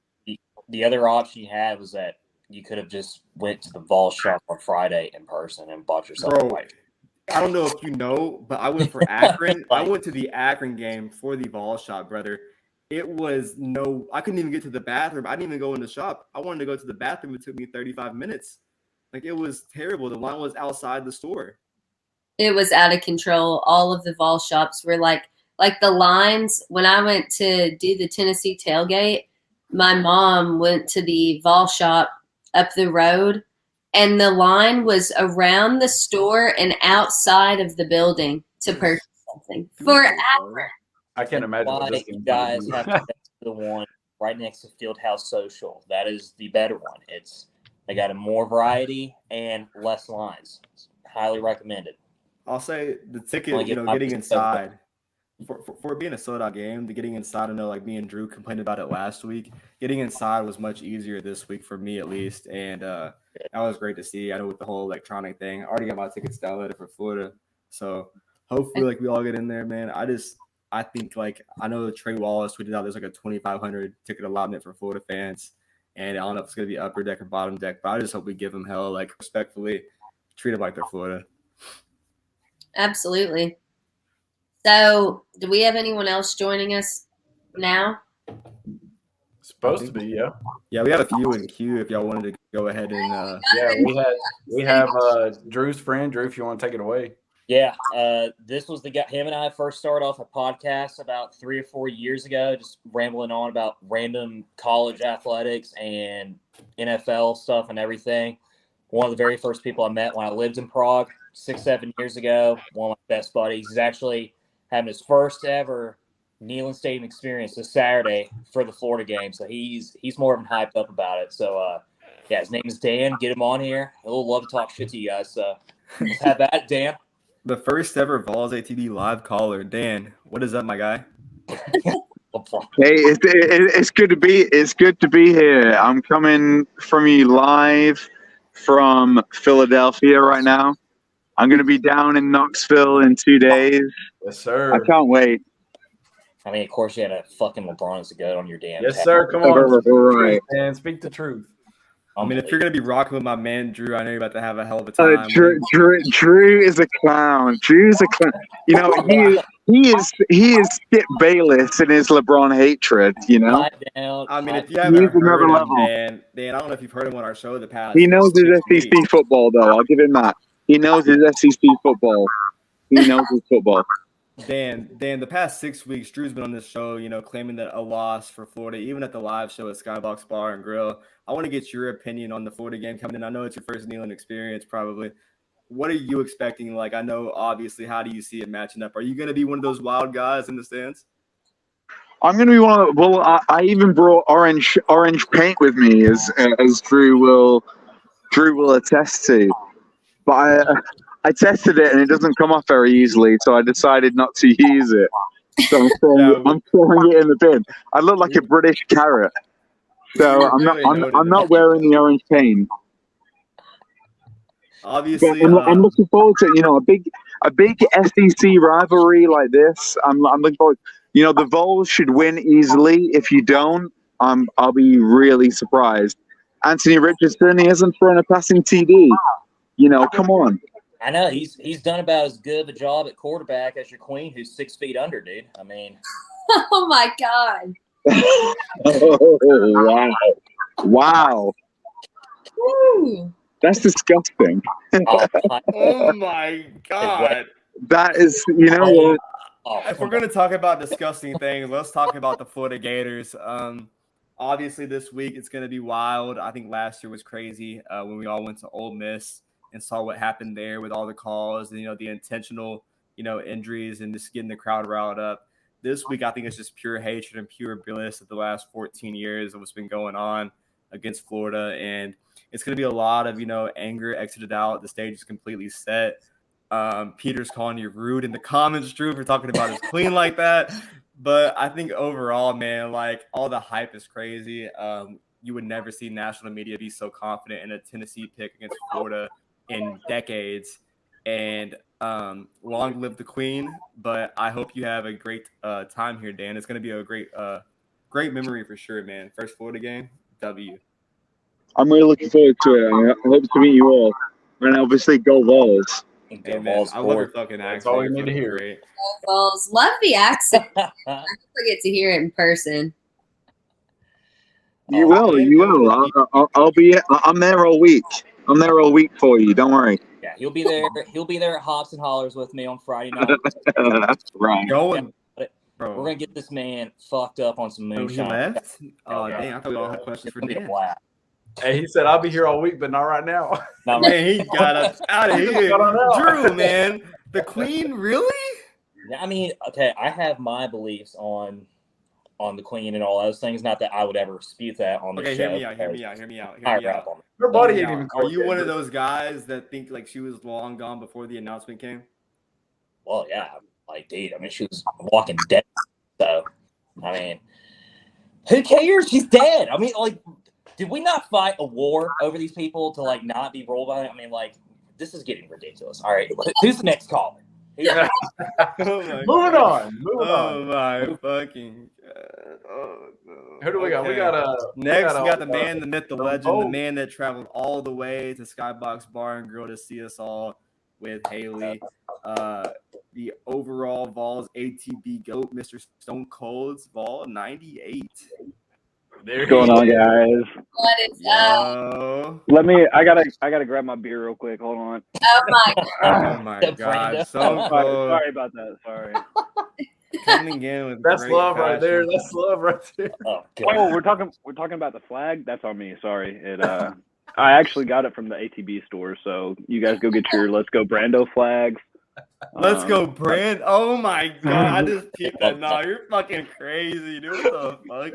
The other option you had was that you could have just went to the Vols shop on Friday in person and bought yourself a white shirt. I don't know if you know, but I went for Akron. I went to the Akron game for the Vols shop, brother. It was I couldn't even get to the bathroom. I didn't even go in the shop. I wanted to go to the bathroom. It took me 35 minutes. Like, it was terrible. The line was outside the store. It was out of control. All of the Vol shops were like the lines. When I went to do the Tennessee tailgate, my mom went to the Vol shop up the road, and the line was around the store and outside of the building to purchase something for Akron. I can't imagine what this you guys have to go to the one right next to Fieldhouse Social. That is the better one. They got a more variety and less lines. It's highly recommended. I'll say the ticket, getting inside for being a sold out game, the getting inside. I know, like me and Drew complained about it last week. Getting inside was much easier this week for me, at least, and that was great to see. I know with the whole electronic thing, I already got my tickets downloaded for Florida, so hopefully, like, we all get in there, man. I think, like, I know Trey Wallace tweeted out there's like a 2,500 ticket allotment for Florida fans, and I don't know if it's gonna be upper deck or bottom deck, but I just hope we give them hell, like, respectfully, treat them like they're Florida. Absolutely. So, do we have anyone else joining us now? Supposed to be, yeah. Yeah, we had a few in queue if y'all wanted to go ahead and we have Drew's friend. Drew, if you want to take it away. Yeah, this was the guy. Him and I first started off a podcast about 3 or 4 years ago, just rambling on about random college athletics and NFL stuff and everything. one of the very first people I met when I lived in Prague 6-7 years ago. One of my best buddies. He's actually having his first ever Neyland Stadium experience this Saturday for the Florida game. So he's more than hyped up about it. So yeah, his name is Dan. Get him on here. He'll love to talk shit to you guys. So let's have that, Dan. The first ever Vols ATB live caller, Dan. What is up, my guy? Hey, it's good to be here. I'm coming from you live from Philadelphia right now. I'm going to be down in Knoxville in 2 days. Yes, sir. I can't wait. I mean, of course, you had a fucking LeBron as a goat on your damn. Yes, tag. sir. Come on. Right. Man, speak the truth. I mean, if you're gonna be rocking with my man Drew, I know you're about to have a hell of a time. Drew is a clown. Drew's a clown. You know, he is Skip Bayless in his LeBron hatred. You know. I mean, if you haven't He's another heard him, level. Dan, I don't know if you've heard him on our show in the past. He knows his SEC football, though. I'll give him that. He knows his SEC football. He knows his football. Dan, the past 6 weeks, Drew's been on this show, claiming that a loss for Florida, even at the live show at Skybox Bar and Grill. I want to get your opinion on the Florida game coming in. I know it's your first Neyland experience, probably. What are you expecting? Like, I know, obviously, how do you see it matching up? Are you going to be one of those wild guys in the stands? I'm going to be one of. Well, I even brought orange paint with me, as Drew will attest to. But I tested it and it doesn't come off very easily, so I decided not to use it. So I'm throwing it in the bin. I look like a British carrot, so I'm not wearing the orange paint. Obviously, I'm looking forward to a big SEC rivalry like this. I'm looking forward. The Vols should win easily. If you don't, I'll be really surprised. Anthony Richardson, he hasn't thrown a passing TD. Come on. I know he's done about as good of a job at quarterback as your queen, who's 6 feet under, dude. I mean, Oh my God. Oh, wow. Woo. That's disgusting. oh my God. That is, what? If we're going to talk about disgusting things, let's talk about the Florida Gators. Obviously, this week it's going to be wild. I think last year was crazy when we all went to Ole Miss and saw what happened there with all the calls and, the intentional, injuries and just getting the crowd riled up. This week, I think it's just pure hatred and pure bliss of the last 14 years of what's been going on against Florida. And it's going to be a lot of, anger exited out. The stage is completely set. Peter's calling you rude in the comments, Drew, for talking about his queen like that. But I think overall, man, like all the hype is crazy. You would never see national media be so confident in a Tennessee pick against Florida in decades. And long live the queen. But I hope you have a great time here, Dan. It's going to be a great memory for sure, man. First Florida game, W. I'm really looking forward to it. I hope to meet you all. And obviously, go Vols. Hey, man, I love your fucking accent. That's all we need to hear. Great. Vols. Love the accent. I hope I get to hear it in person. You will. I'll be. I'm there all week. I'm there all week for you. Don't worry. Yeah, he'll be there. He'll be there at Hops and Hollers with me on Friday night. That's right. Going, We're gonna get this man fucked up on some Oh, he moonshine. left? Oh, dang. I thought we all had questions for Dan. Hey, he said, I'll be here all week, but not right now. Not Man, he got us out of here. Got on out. Drew, man. The queen, really? Yeah, I mean, okay, I have my beliefs on the queen and all those things. Not that I would ever dispute that on the show. Hear me out. Her body ain't even Are you one of those guys that think like she was long gone before the announcement came? Well, yeah, like, dude, I mean, she was walking dead. So, I mean, who cares? She's dead. I mean, like, did we not fight a war over these people to, like, not be rolled on it? I mean, like, this is getting ridiculous. All right, who's the next caller? Yeah. Moving on. Oh, my fucking God. Oh, no. Who do we got? Okay. We got Next, we got the man, the myth, the legend, the man that traveled all the way to Skybox Bar and Grill to see us all with Haley. The overall Vols ATB GOAT, Mr. Stone Cold's Vol 98. What's going on, guys? What is up? Yo. I gotta grab my beer real quick. Hold on. Oh my God. Oh my Brando. God. So Sorry about that. Sorry. coming in with That's great love right there. passion. That's love right there. Oh, Oh, we're talking about the flag. That's on me. Sorry. I actually got it from the ATB store, so you guys go get your Let's Go Brando flags. Let's go, Brand. Oh my god, I just peeped that. Nah, you're fucking crazy, dude. What the fuck?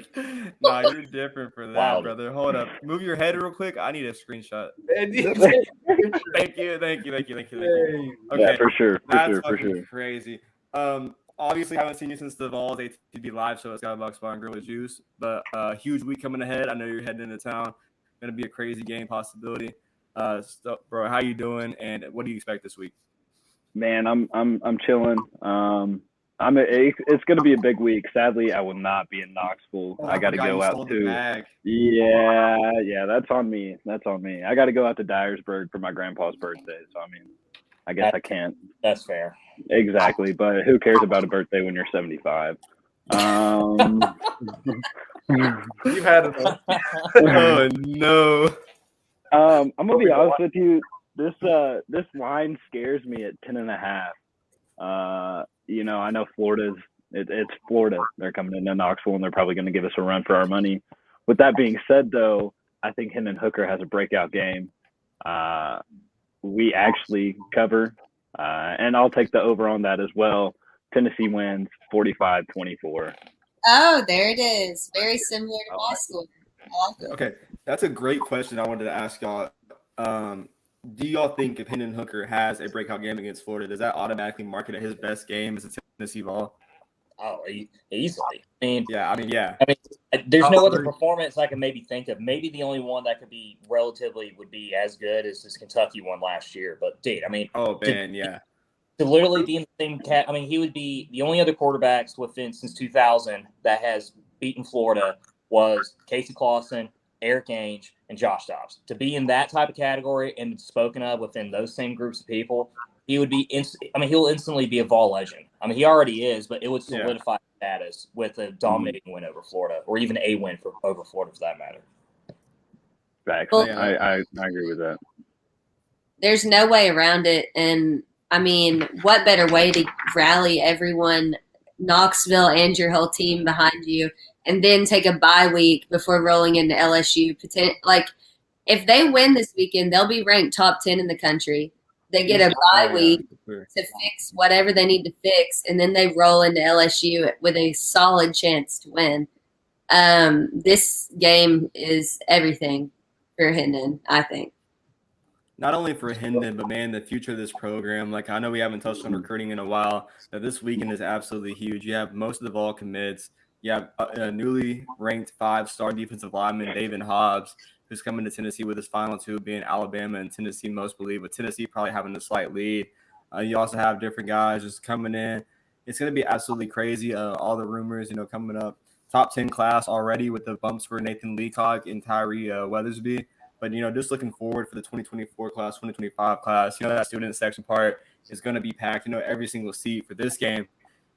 Nah, you're different for that, Wow. brother. Hold up. Move your head real quick. I need a screenshot. Thank you. Okay, Yeah, for sure. that's fucking crazy. Obviously, I haven't seen you since the Vols ATB live show at Skybox Bar and Grill with Juice, but huge week coming ahead. I know you're heading into town. Gonna be a crazy game possibility. So, bro, how you doing? And what do you expect this week? Man, I'm chilling. It's gonna be a big week. Sadly, I will not be in Knoxville. I got to go out to. Yeah, that's on me. I got to go out to Dyersburg for my grandpa's birthday. So I mean, I guess I can't. That's fair. Exactly, but who cares about a birthday when you're 75? You've had enough. Oh no. I'm gonna be honest with you. This line scares me at 10.5. You know, I know it's Florida. They're coming into Knoxville and they're probably going to give us a run for our money. With that being said, though, I think Hendon Hooker has a breakout game. We actually cover, and I'll take the over on that as well. Tennessee wins 45-24. Oh, there it is. Very similar to my score. I like it. Okay, that's a great question I wanted to ask y'all. Do y'all think if Hendon Hooker has a breakout game against Florida, does that automatically mark it at his best game as a Tennessee Vol? Oh, easily. I mean, yeah. There's no other performance I can maybe think of. Maybe the only one that could be would be as good as this Kentucky one last year. But dude, I mean, to literally be in the same cat. I mean, he would be the only other quarterbacks since 2000 that has beaten Florida was Casey Clausen, Eric Ainge, and Josh Dobbs. To be in that type of category and spoken of within those same groups of people, he would be. He'll instantly be a Vol legend. I mean, he already is, but it would solidify status with a dominating win over Florida, or even a win over Florida for that matter. Facts. Well, I agree with that. There's no way around it, and I mean, what better way to rally everyone, Knoxville and your whole team behind you, and then take a bye week before rolling into LSU. Like, if they win this weekend, they'll be ranked top 10 in the country. They get a bye week to fix whatever they need to fix, and then they roll into LSU with a solid chance to win. This game is everything for Hendon, I think. Not only for Hendon, but man, the future of this program. Like, I know we haven't touched on recruiting in a while. That this weekend is absolutely huge. You have most of the Vol commits. You have a newly ranked 5-star defensive lineman, David Hobbs, who's coming to Tennessee with his final two being Alabama and Tennessee, most believe, with Tennessee probably having a slight lead. You also have different guys just coming in. It's going to be absolutely crazy. All the rumors, coming up. Top 10 class already with the bumps for Nathan Leacock and Tyree Weathersby. But, just looking forward for the 2024 class, 2025 class, that student section part is going to be packed. Every single seat for this game,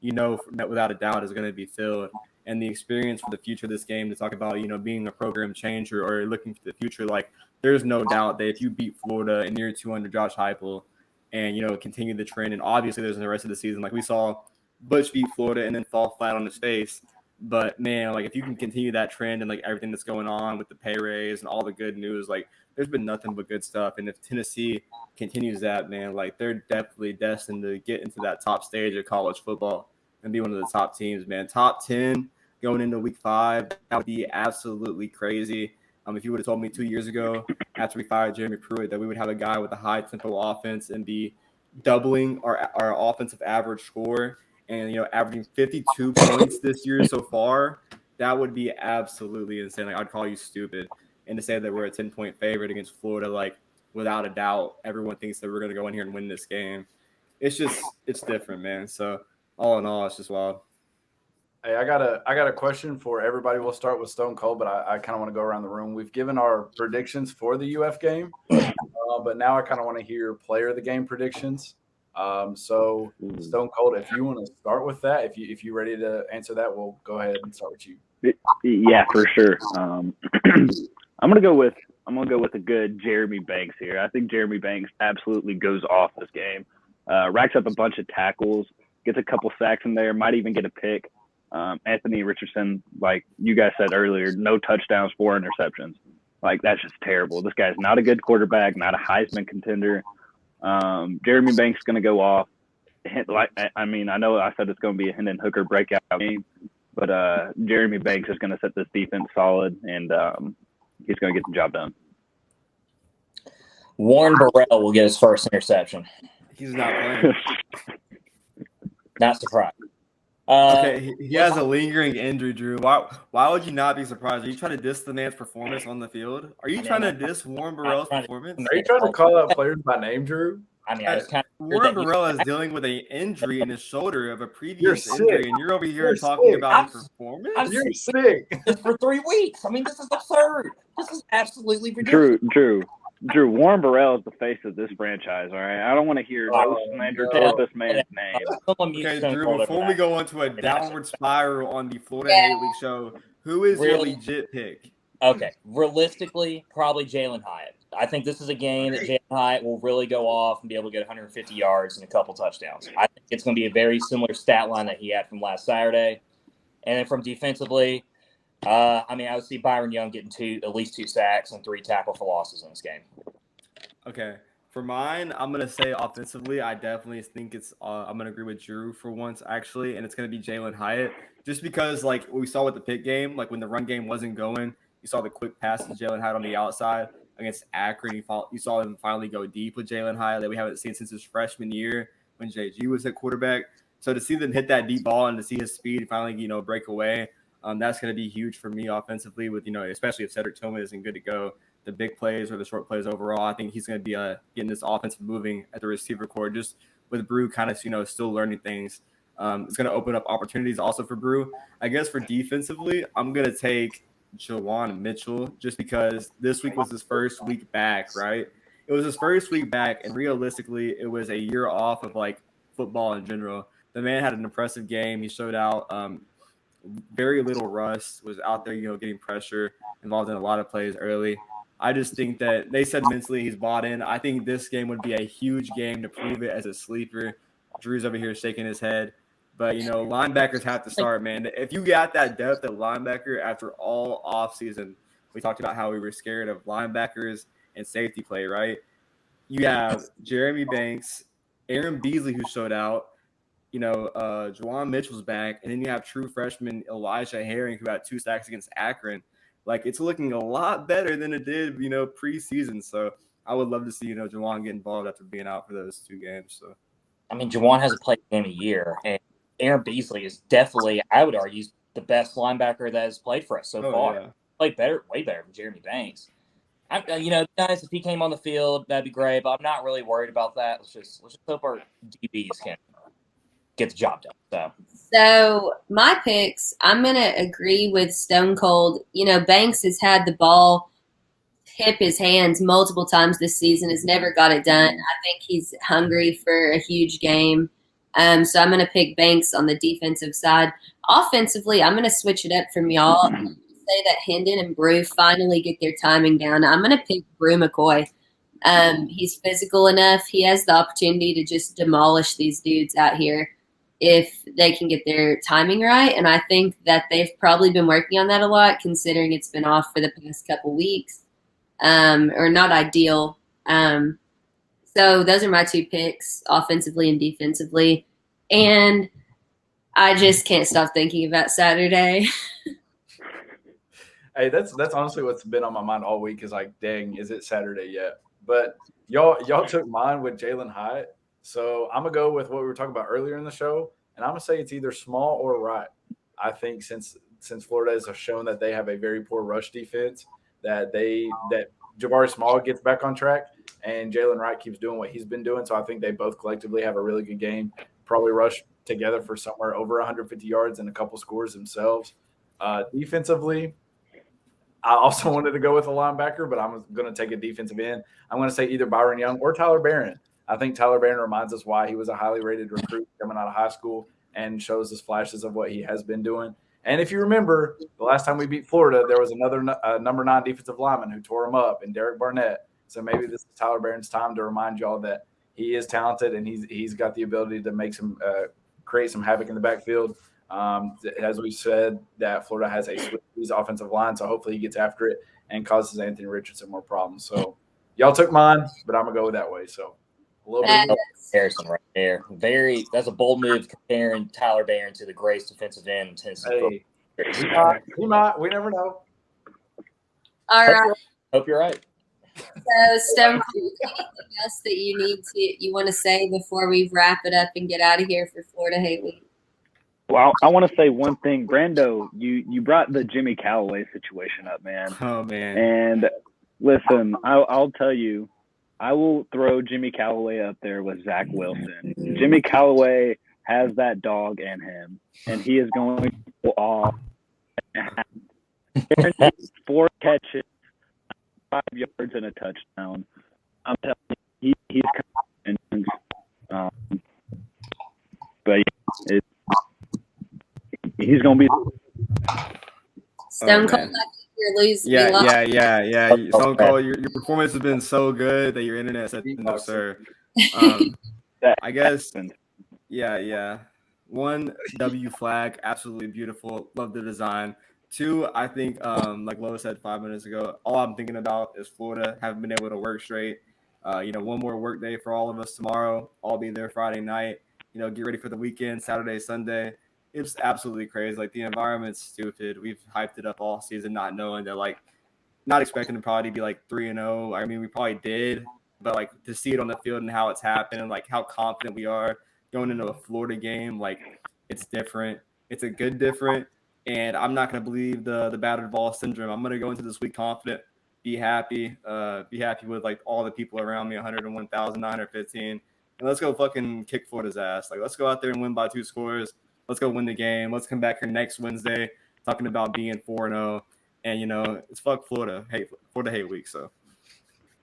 without a doubt is going to be filled. And the experience for the future of this game to talk about, being a program changer or looking for the future, like there's no doubt that if you beat Florida in year 2 under Josh Heupel and, continue the trend, and obviously there's in the rest of the season, like we saw Butch beat Florida and then fall flat on his face. But man, like if you can continue that trend and like everything that's going on with the pay raise and all the good news, like there's been nothing but good stuff. And if Tennessee continues that, man, like they're definitely destined to get into that top stage of college football and be one of the top teams, man. Top 10 going into week 5, that would be absolutely crazy. If you would have told me 2 years ago after we fired Jeremy Pruitt that we would have a guy with a high tempo offense and be doubling our offensive average score and averaging 52 points this year so far, that would be absolutely insane. Like I'd call you stupid. And to say that we're a 10-point favorite against Florida, like without a doubt, everyone thinks that we're going to go in here and win this game. It's different, man. So all in all, it's just wild. Hey, I got a question for everybody. We'll start with Stone Cold, but I kind of want to go around the room. We've given our predictions for the UF game, but now I kind of want to hear player of the game predictions. So Stone Cold, if you want to start with that, if you're ready to answer that, we'll go ahead and start with you. Yeah, for sure. I'm gonna go with a good Jeremy Banks here. I think Jeremy Banks absolutely goes off this game. Racks up a bunch of tackles, gets a couple sacks in there, might even get a pick. Anthony Richardson, like you guys said earlier, no touchdowns, 4 interceptions. Like, that's just terrible. This guy's not a good quarterback, not a Heisman contender. Jeremy Banks is going to go off. I know I said it's going to be a Hendon Hooker breakout game, but Jeremy Banks is going to set this defense solid, and he's going to get the job done. Warren Burrell will get his first interception. He's not playing. Not surprised. Okay, he has a lingering injury, Drew. Why would you not be surprised? Are you trying to diss the man's performance on the field? Are you trying to diss Warren Burrell's performance? Are you trying to call out players by name, Drew? I mean, I just kind of Warren Burrell is dealing with an injury in his shoulder of a previous injury, and you're over here talking about his performance? You're sick. For 3 weeks. I mean, this is absurd. This is absolutely ridiculous. Drew, Warren Burrell is the face of this franchise, all right? I don't want to hear no slander toward this man's name. Okay, Drew, before we go on to a downward spiral on the Florida Hate Week show, who is your legit pick? Okay, realistically, probably Jalen Hyatt. I think this is a game that Jalen Hyatt will really go off and be able to get 150 yards and a couple touchdowns. I think it's going to be a very similar stat line that he had from last Saturday. And then from defensively, I would see Byron Young getting at least 2 sacks and 3 tackle for losses in this game. Okay. For mine, I'm going to say offensively, I definitely think I'm going to agree with Drew for once, actually, and it's going to be Jalen Hyatt. Just because, like, we saw with the Pitt game, like when the run game wasn't going, you saw the quick pass to Jalen Hyatt on the outside against Akron. You saw him finally go deep with Jalen Hyatt that we haven't seen since his freshman year when JG was at quarterback. So to see them hit that deep ball and to see his speed finally, break away, that's going to be huge for me offensively with, especially if Cedric Tillman isn't good to go. The big plays or the short plays overall, I think he's going to be getting this offense moving at the receiver core just with Brew kind of, still learning things. It's going to open up opportunities also for Brew. I guess for defensively, I'm going to take Jawan Mitchell just because this week was his first week back, right? It was his first week back, and realistically, it was a year off of, like, football in general. The man had an impressive game. He showed out very little rust, was out there, getting pressure, involved in a lot of plays early. I just think that they said mentally he's bought in. I think this game would be a huge game to prove it as a sleeper. Drew's over here shaking his head. But, linebackers have to start, man. If you got that depth at linebacker after all offseason, we talked about how we were scared of linebackers and safety play, right? You have Jeremy Banks, Aaron Beasley, who showed out, Jawan Mitchell's back, and then you have true freshman Elijah Herring, who had 2 sacks against Akron. Like, it's looking a lot better than it did, preseason. So I would love to see, Jawan get involved after being out for those 2 games. So, I mean, Jawan hasn't played a game a year, and Aaron Beasley is definitely, I would argue, the best linebacker that has played for us so far. Yeah. Played way better than Jeremy Banks. Guys, if he came on the field, that'd be great, but I'm not really worried about that. Let's just hope our DBs can get the job done. So my picks, I'm going to agree with Stone Cold. Banks has had the ball tip his hands multiple times this season, has never got it done. I think he's hungry for a huge game. So I'm going to pick Banks on the defensive side. Offensively, I'm going to switch it up from y'all. Say that Hendon and Brew finally get their timing down. I'm going to pick Brew McCoy. He's physical enough. He has the opportunity to just demolish these dudes out here if they can get their timing right. And I think that they've probably been working on that a lot, considering it's been off for the past couple weeks, or not ideal. So those are my 2 picks, offensively and defensively. And I just can't stop thinking about Saturday. Hey, that's honestly what's been on my mind all week is like, dang, is it Saturday yet? But y'all took mine with Jalen Hyatt. So I'm going to go with what we were talking about earlier in the show, and I'm going to say it's either small or right. I think since Florida has shown that they have a very poor rush defense, that Jabari Small gets back on track and Jalen Wright keeps doing what he's been doing. So I think they both collectively have a really good game, probably rush together for somewhere over 150 yards and a couple scores themselves. Defensively, I also wanted to go with a linebacker, but I'm going to take a defensive end. I'm going to say either Byron Young or Tyler Barron. I think Tyler Barron reminds us why he was a highly rated recruit coming out of high school and shows us flashes of what he has been doing. And if you remember, the last time we beat Florida, there was another number 9 defensive lineman who tore him up, and Derek Barnett. So maybe this is Tyler Barron's time to remind y'all that he is talented and he's got the ability to make create some havoc in the backfield. As we said, that Florida has a Swiss offensive line, so hopefully he gets after it and causes Anthony Richardson more problems. So y'all took mine, but I'm gonna go with that way. So a little bit. That- Harrison right there. That's a bold move comparing Tyler Barron to the greatest defensive end in Tennessee. Hey, he might. We never know. All right. Hope you're right. So, Stone, anything else that you want to say before we wrap it up and get out of here for Florida Hate Week? Well, I want to say one thing, Brando. You brought the Jimmy Callaway situation up, man. Oh man. And listen, I'll tell you, I will throw Jimmy Callaway up there with Zach Wilson. Jimmy Callaway has that dog in him, and he is going to go off. 4 catches, 5 yards, and a touchdown. I'm telling you, he's coming. But he's going to be. Stone Cold, man. you're losing. Yeah. Stone Cold, your performance has been so good that your internet said no, sir. I guess. Yeah. 1, W flag, absolutely beautiful. Love the design. 2, I think, like Lois said 5 minutes ago, all I'm thinking about is Florida. Haven't been able to work straight. One more work day for all of us tomorrow. I'll be there Friday night. Get ready for the weekend, Saturday, Sunday. It's absolutely crazy. Like, the environment's stupid. We've hyped it up all season, not knowing that, like, not expecting to probably be like 3-0. I mean, we probably did, but like to see it on the field and how it's happened and like how confident we are going into a Florida game, like it's different. It's a good different. And I'm not going to believe the battered ball syndrome. I'm going to go into this week confident, be happy with like all the people around me, 101,915. And let's go fucking kick Florida's ass. Like, let's go out there and win by 2 scores. Let's go win the game. Let's come back here next Wednesday talking about being 4-0. And, it's fuck Florida. Florida hate week. So,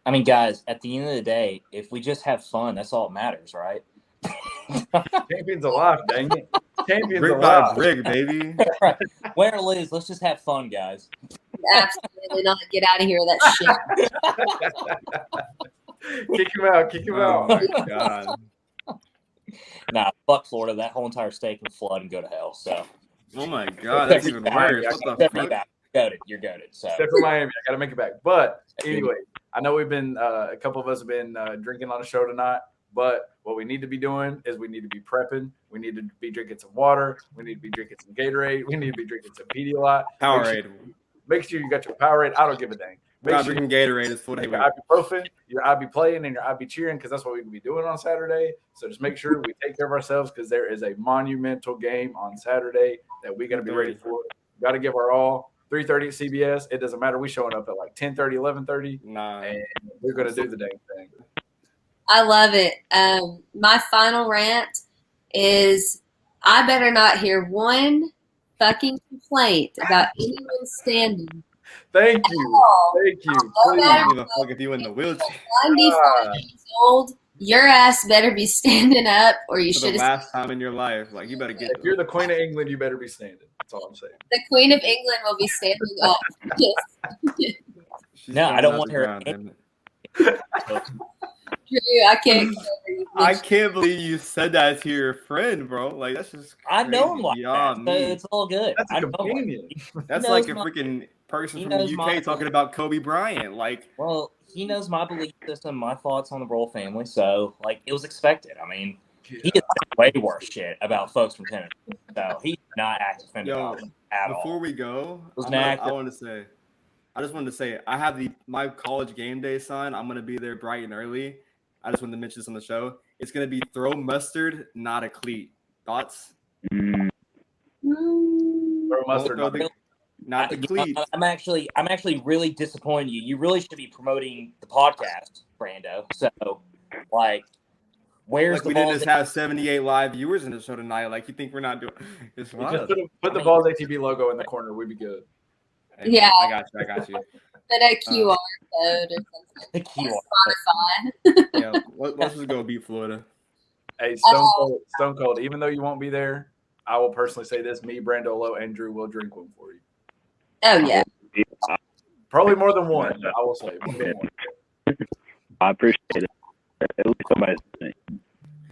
I mean, guys, at the end of the day, if we just have fun, that's all that matters, right? Champions alive, dang it. Champions brick alive. by brick, baby. Win or lose, let's just have fun, guys. Absolutely not. Get out of here with that shit. Kick him out. Oh, my God. Nah, fuck Florida. That whole entire state can flood and go to hell. So, Oh, my God. That's even worse. What the fuck? You're goated. So, Except for Miami, I got to make it back. But anyway, I know we've been a couple of us have been drinking on the show tonight. But what we need to be doing is we need to be prepping. We need to be drinking some water. We need to be drinking some Gatorade. We need to be drinking some Pedialyte. Powerade. Make sure you got your Powerade. I don't give a dang. We're not drinking Gatorade. It's Florida your hate week. ibuprofen, your IB playing, and your IB cheering, because that's what we can be doing on Saturday. So just make sure we take care of ourselves, because there is a monumental game on Saturday that we got to be ready for. Got to give our all. 3:30 at CBS. It doesn't matter. We showing up at like 10:30, 11:30. Nah. And we're going to do the dang thing. I love it. My final rant is I better not hear one fucking complaint about anyone standing. Thank you. Thank you. No matter Give a fuck if you in the wheelchair. 95 years old, your ass better be standing up, or you For the should have. last time in your life. Like, you better get If you're the Queen of England, you better be standing. That's all I'm saying. The Queen of England will be standing up. She's No, I don't falling want out the her. ground, damn it. Drew, I can't. I can't believe you said that to your friend, bro. Like, that's just I know him like beyond that. So me. it's all good. That's a I know him. companion. That's He like knows a freaking person he from the knows UK my- talking about Kobe Bryant. Like, Well, he knows my belief system, my thoughts on the royal family, so like it was expected. I mean, he did way worse shit about folks from Tennessee, so he's not active offended Yo, at before all. we go, Was I just wanted to say, I have my college game day sign. I'm gonna be there bright and early. I just wanted to mention this on the show. It's gonna be throw mustard, not a cleat. Thoughts? Throw mustard. Throw the- not the cleat. I'm actually really disappointed in you. You really should be promoting the podcast, Brando. So, like, where's Like, the we didn't balls just have 78 live viewers in the show tonight. Like, you think we're not doing? It's Just wild. put the Vols ATB logo in the corner. We'd be good. Hey, Yeah. I got you. Put a QR code or something. the QR? Spotify. Yeah, let's just go beat Florida. Hey, Stone Cold. Even though you won't be there, I will personally say this: me, Brandolo, and Drew will drink one for you. Oh yeah. Probably more than one. I will say more than one. I appreciate it. At least somebody's listening.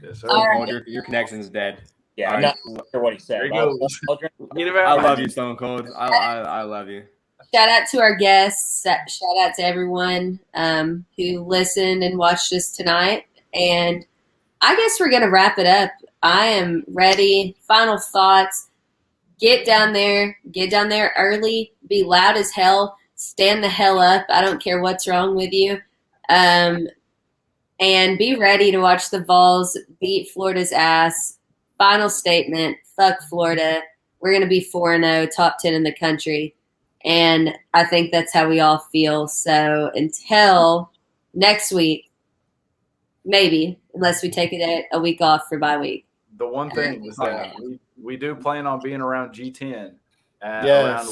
Yes, sir. All right. Your connection's dead. Yeah, All I'm right. not sure what he said. There he but goes. I'll drink. Get him I out. love you, Stone Cold. I love you. Shout out to our guests. Shout out to everyone who listened and watched us tonight. And I guess we're going to wrap it up. I am ready. Final thoughts. Get down there early. Be loud as hell. Stand the hell up. I don't care what's wrong with you. And be ready to watch the Vols beat Florida's ass. Final statement. Fuck Florida. We're going to be 4-0, top 10 in the country. And I think that's how we all feel. So until next week, maybe, unless we take a week off for bye week. The one thing is that we do plan on being around G10 at Yes. around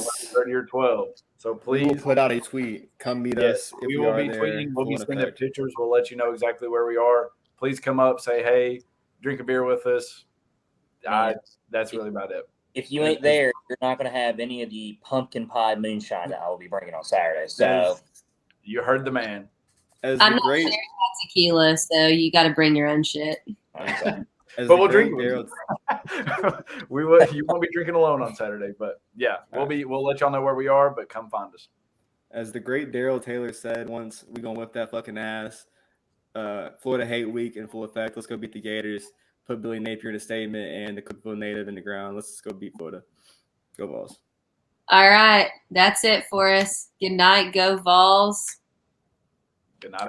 11:30 or 12. So We please will put out a tweet. Come meet us. If we will be there, tweeting. We'll be full in sending effect. pictures. We'll let you know exactly where we are. Please come up, say hey, drink a beer with us. That's really about it. If you ain't there, you're not going to have any of the pumpkin pie moonshine that I will be bringing on Saturday. So You heard the man. As I'm the not great, sharing my tequila, so you got to bring your own shit. as But the we'll great drink with Daryl- you. You won't be drinking alone on Saturday, but yeah, we'll let y'all know where we are, but come find us. As the great Daryl Taylor said once, we gonna whip that fucking ass. Florida hate week in full effect. Let's go beat the Gators. Put Billy Napier in a statement and the Cookville native in the ground. Let's just go beat Florida. Go Vols. All right. That's it for us. Good night. Go Vols. Good night.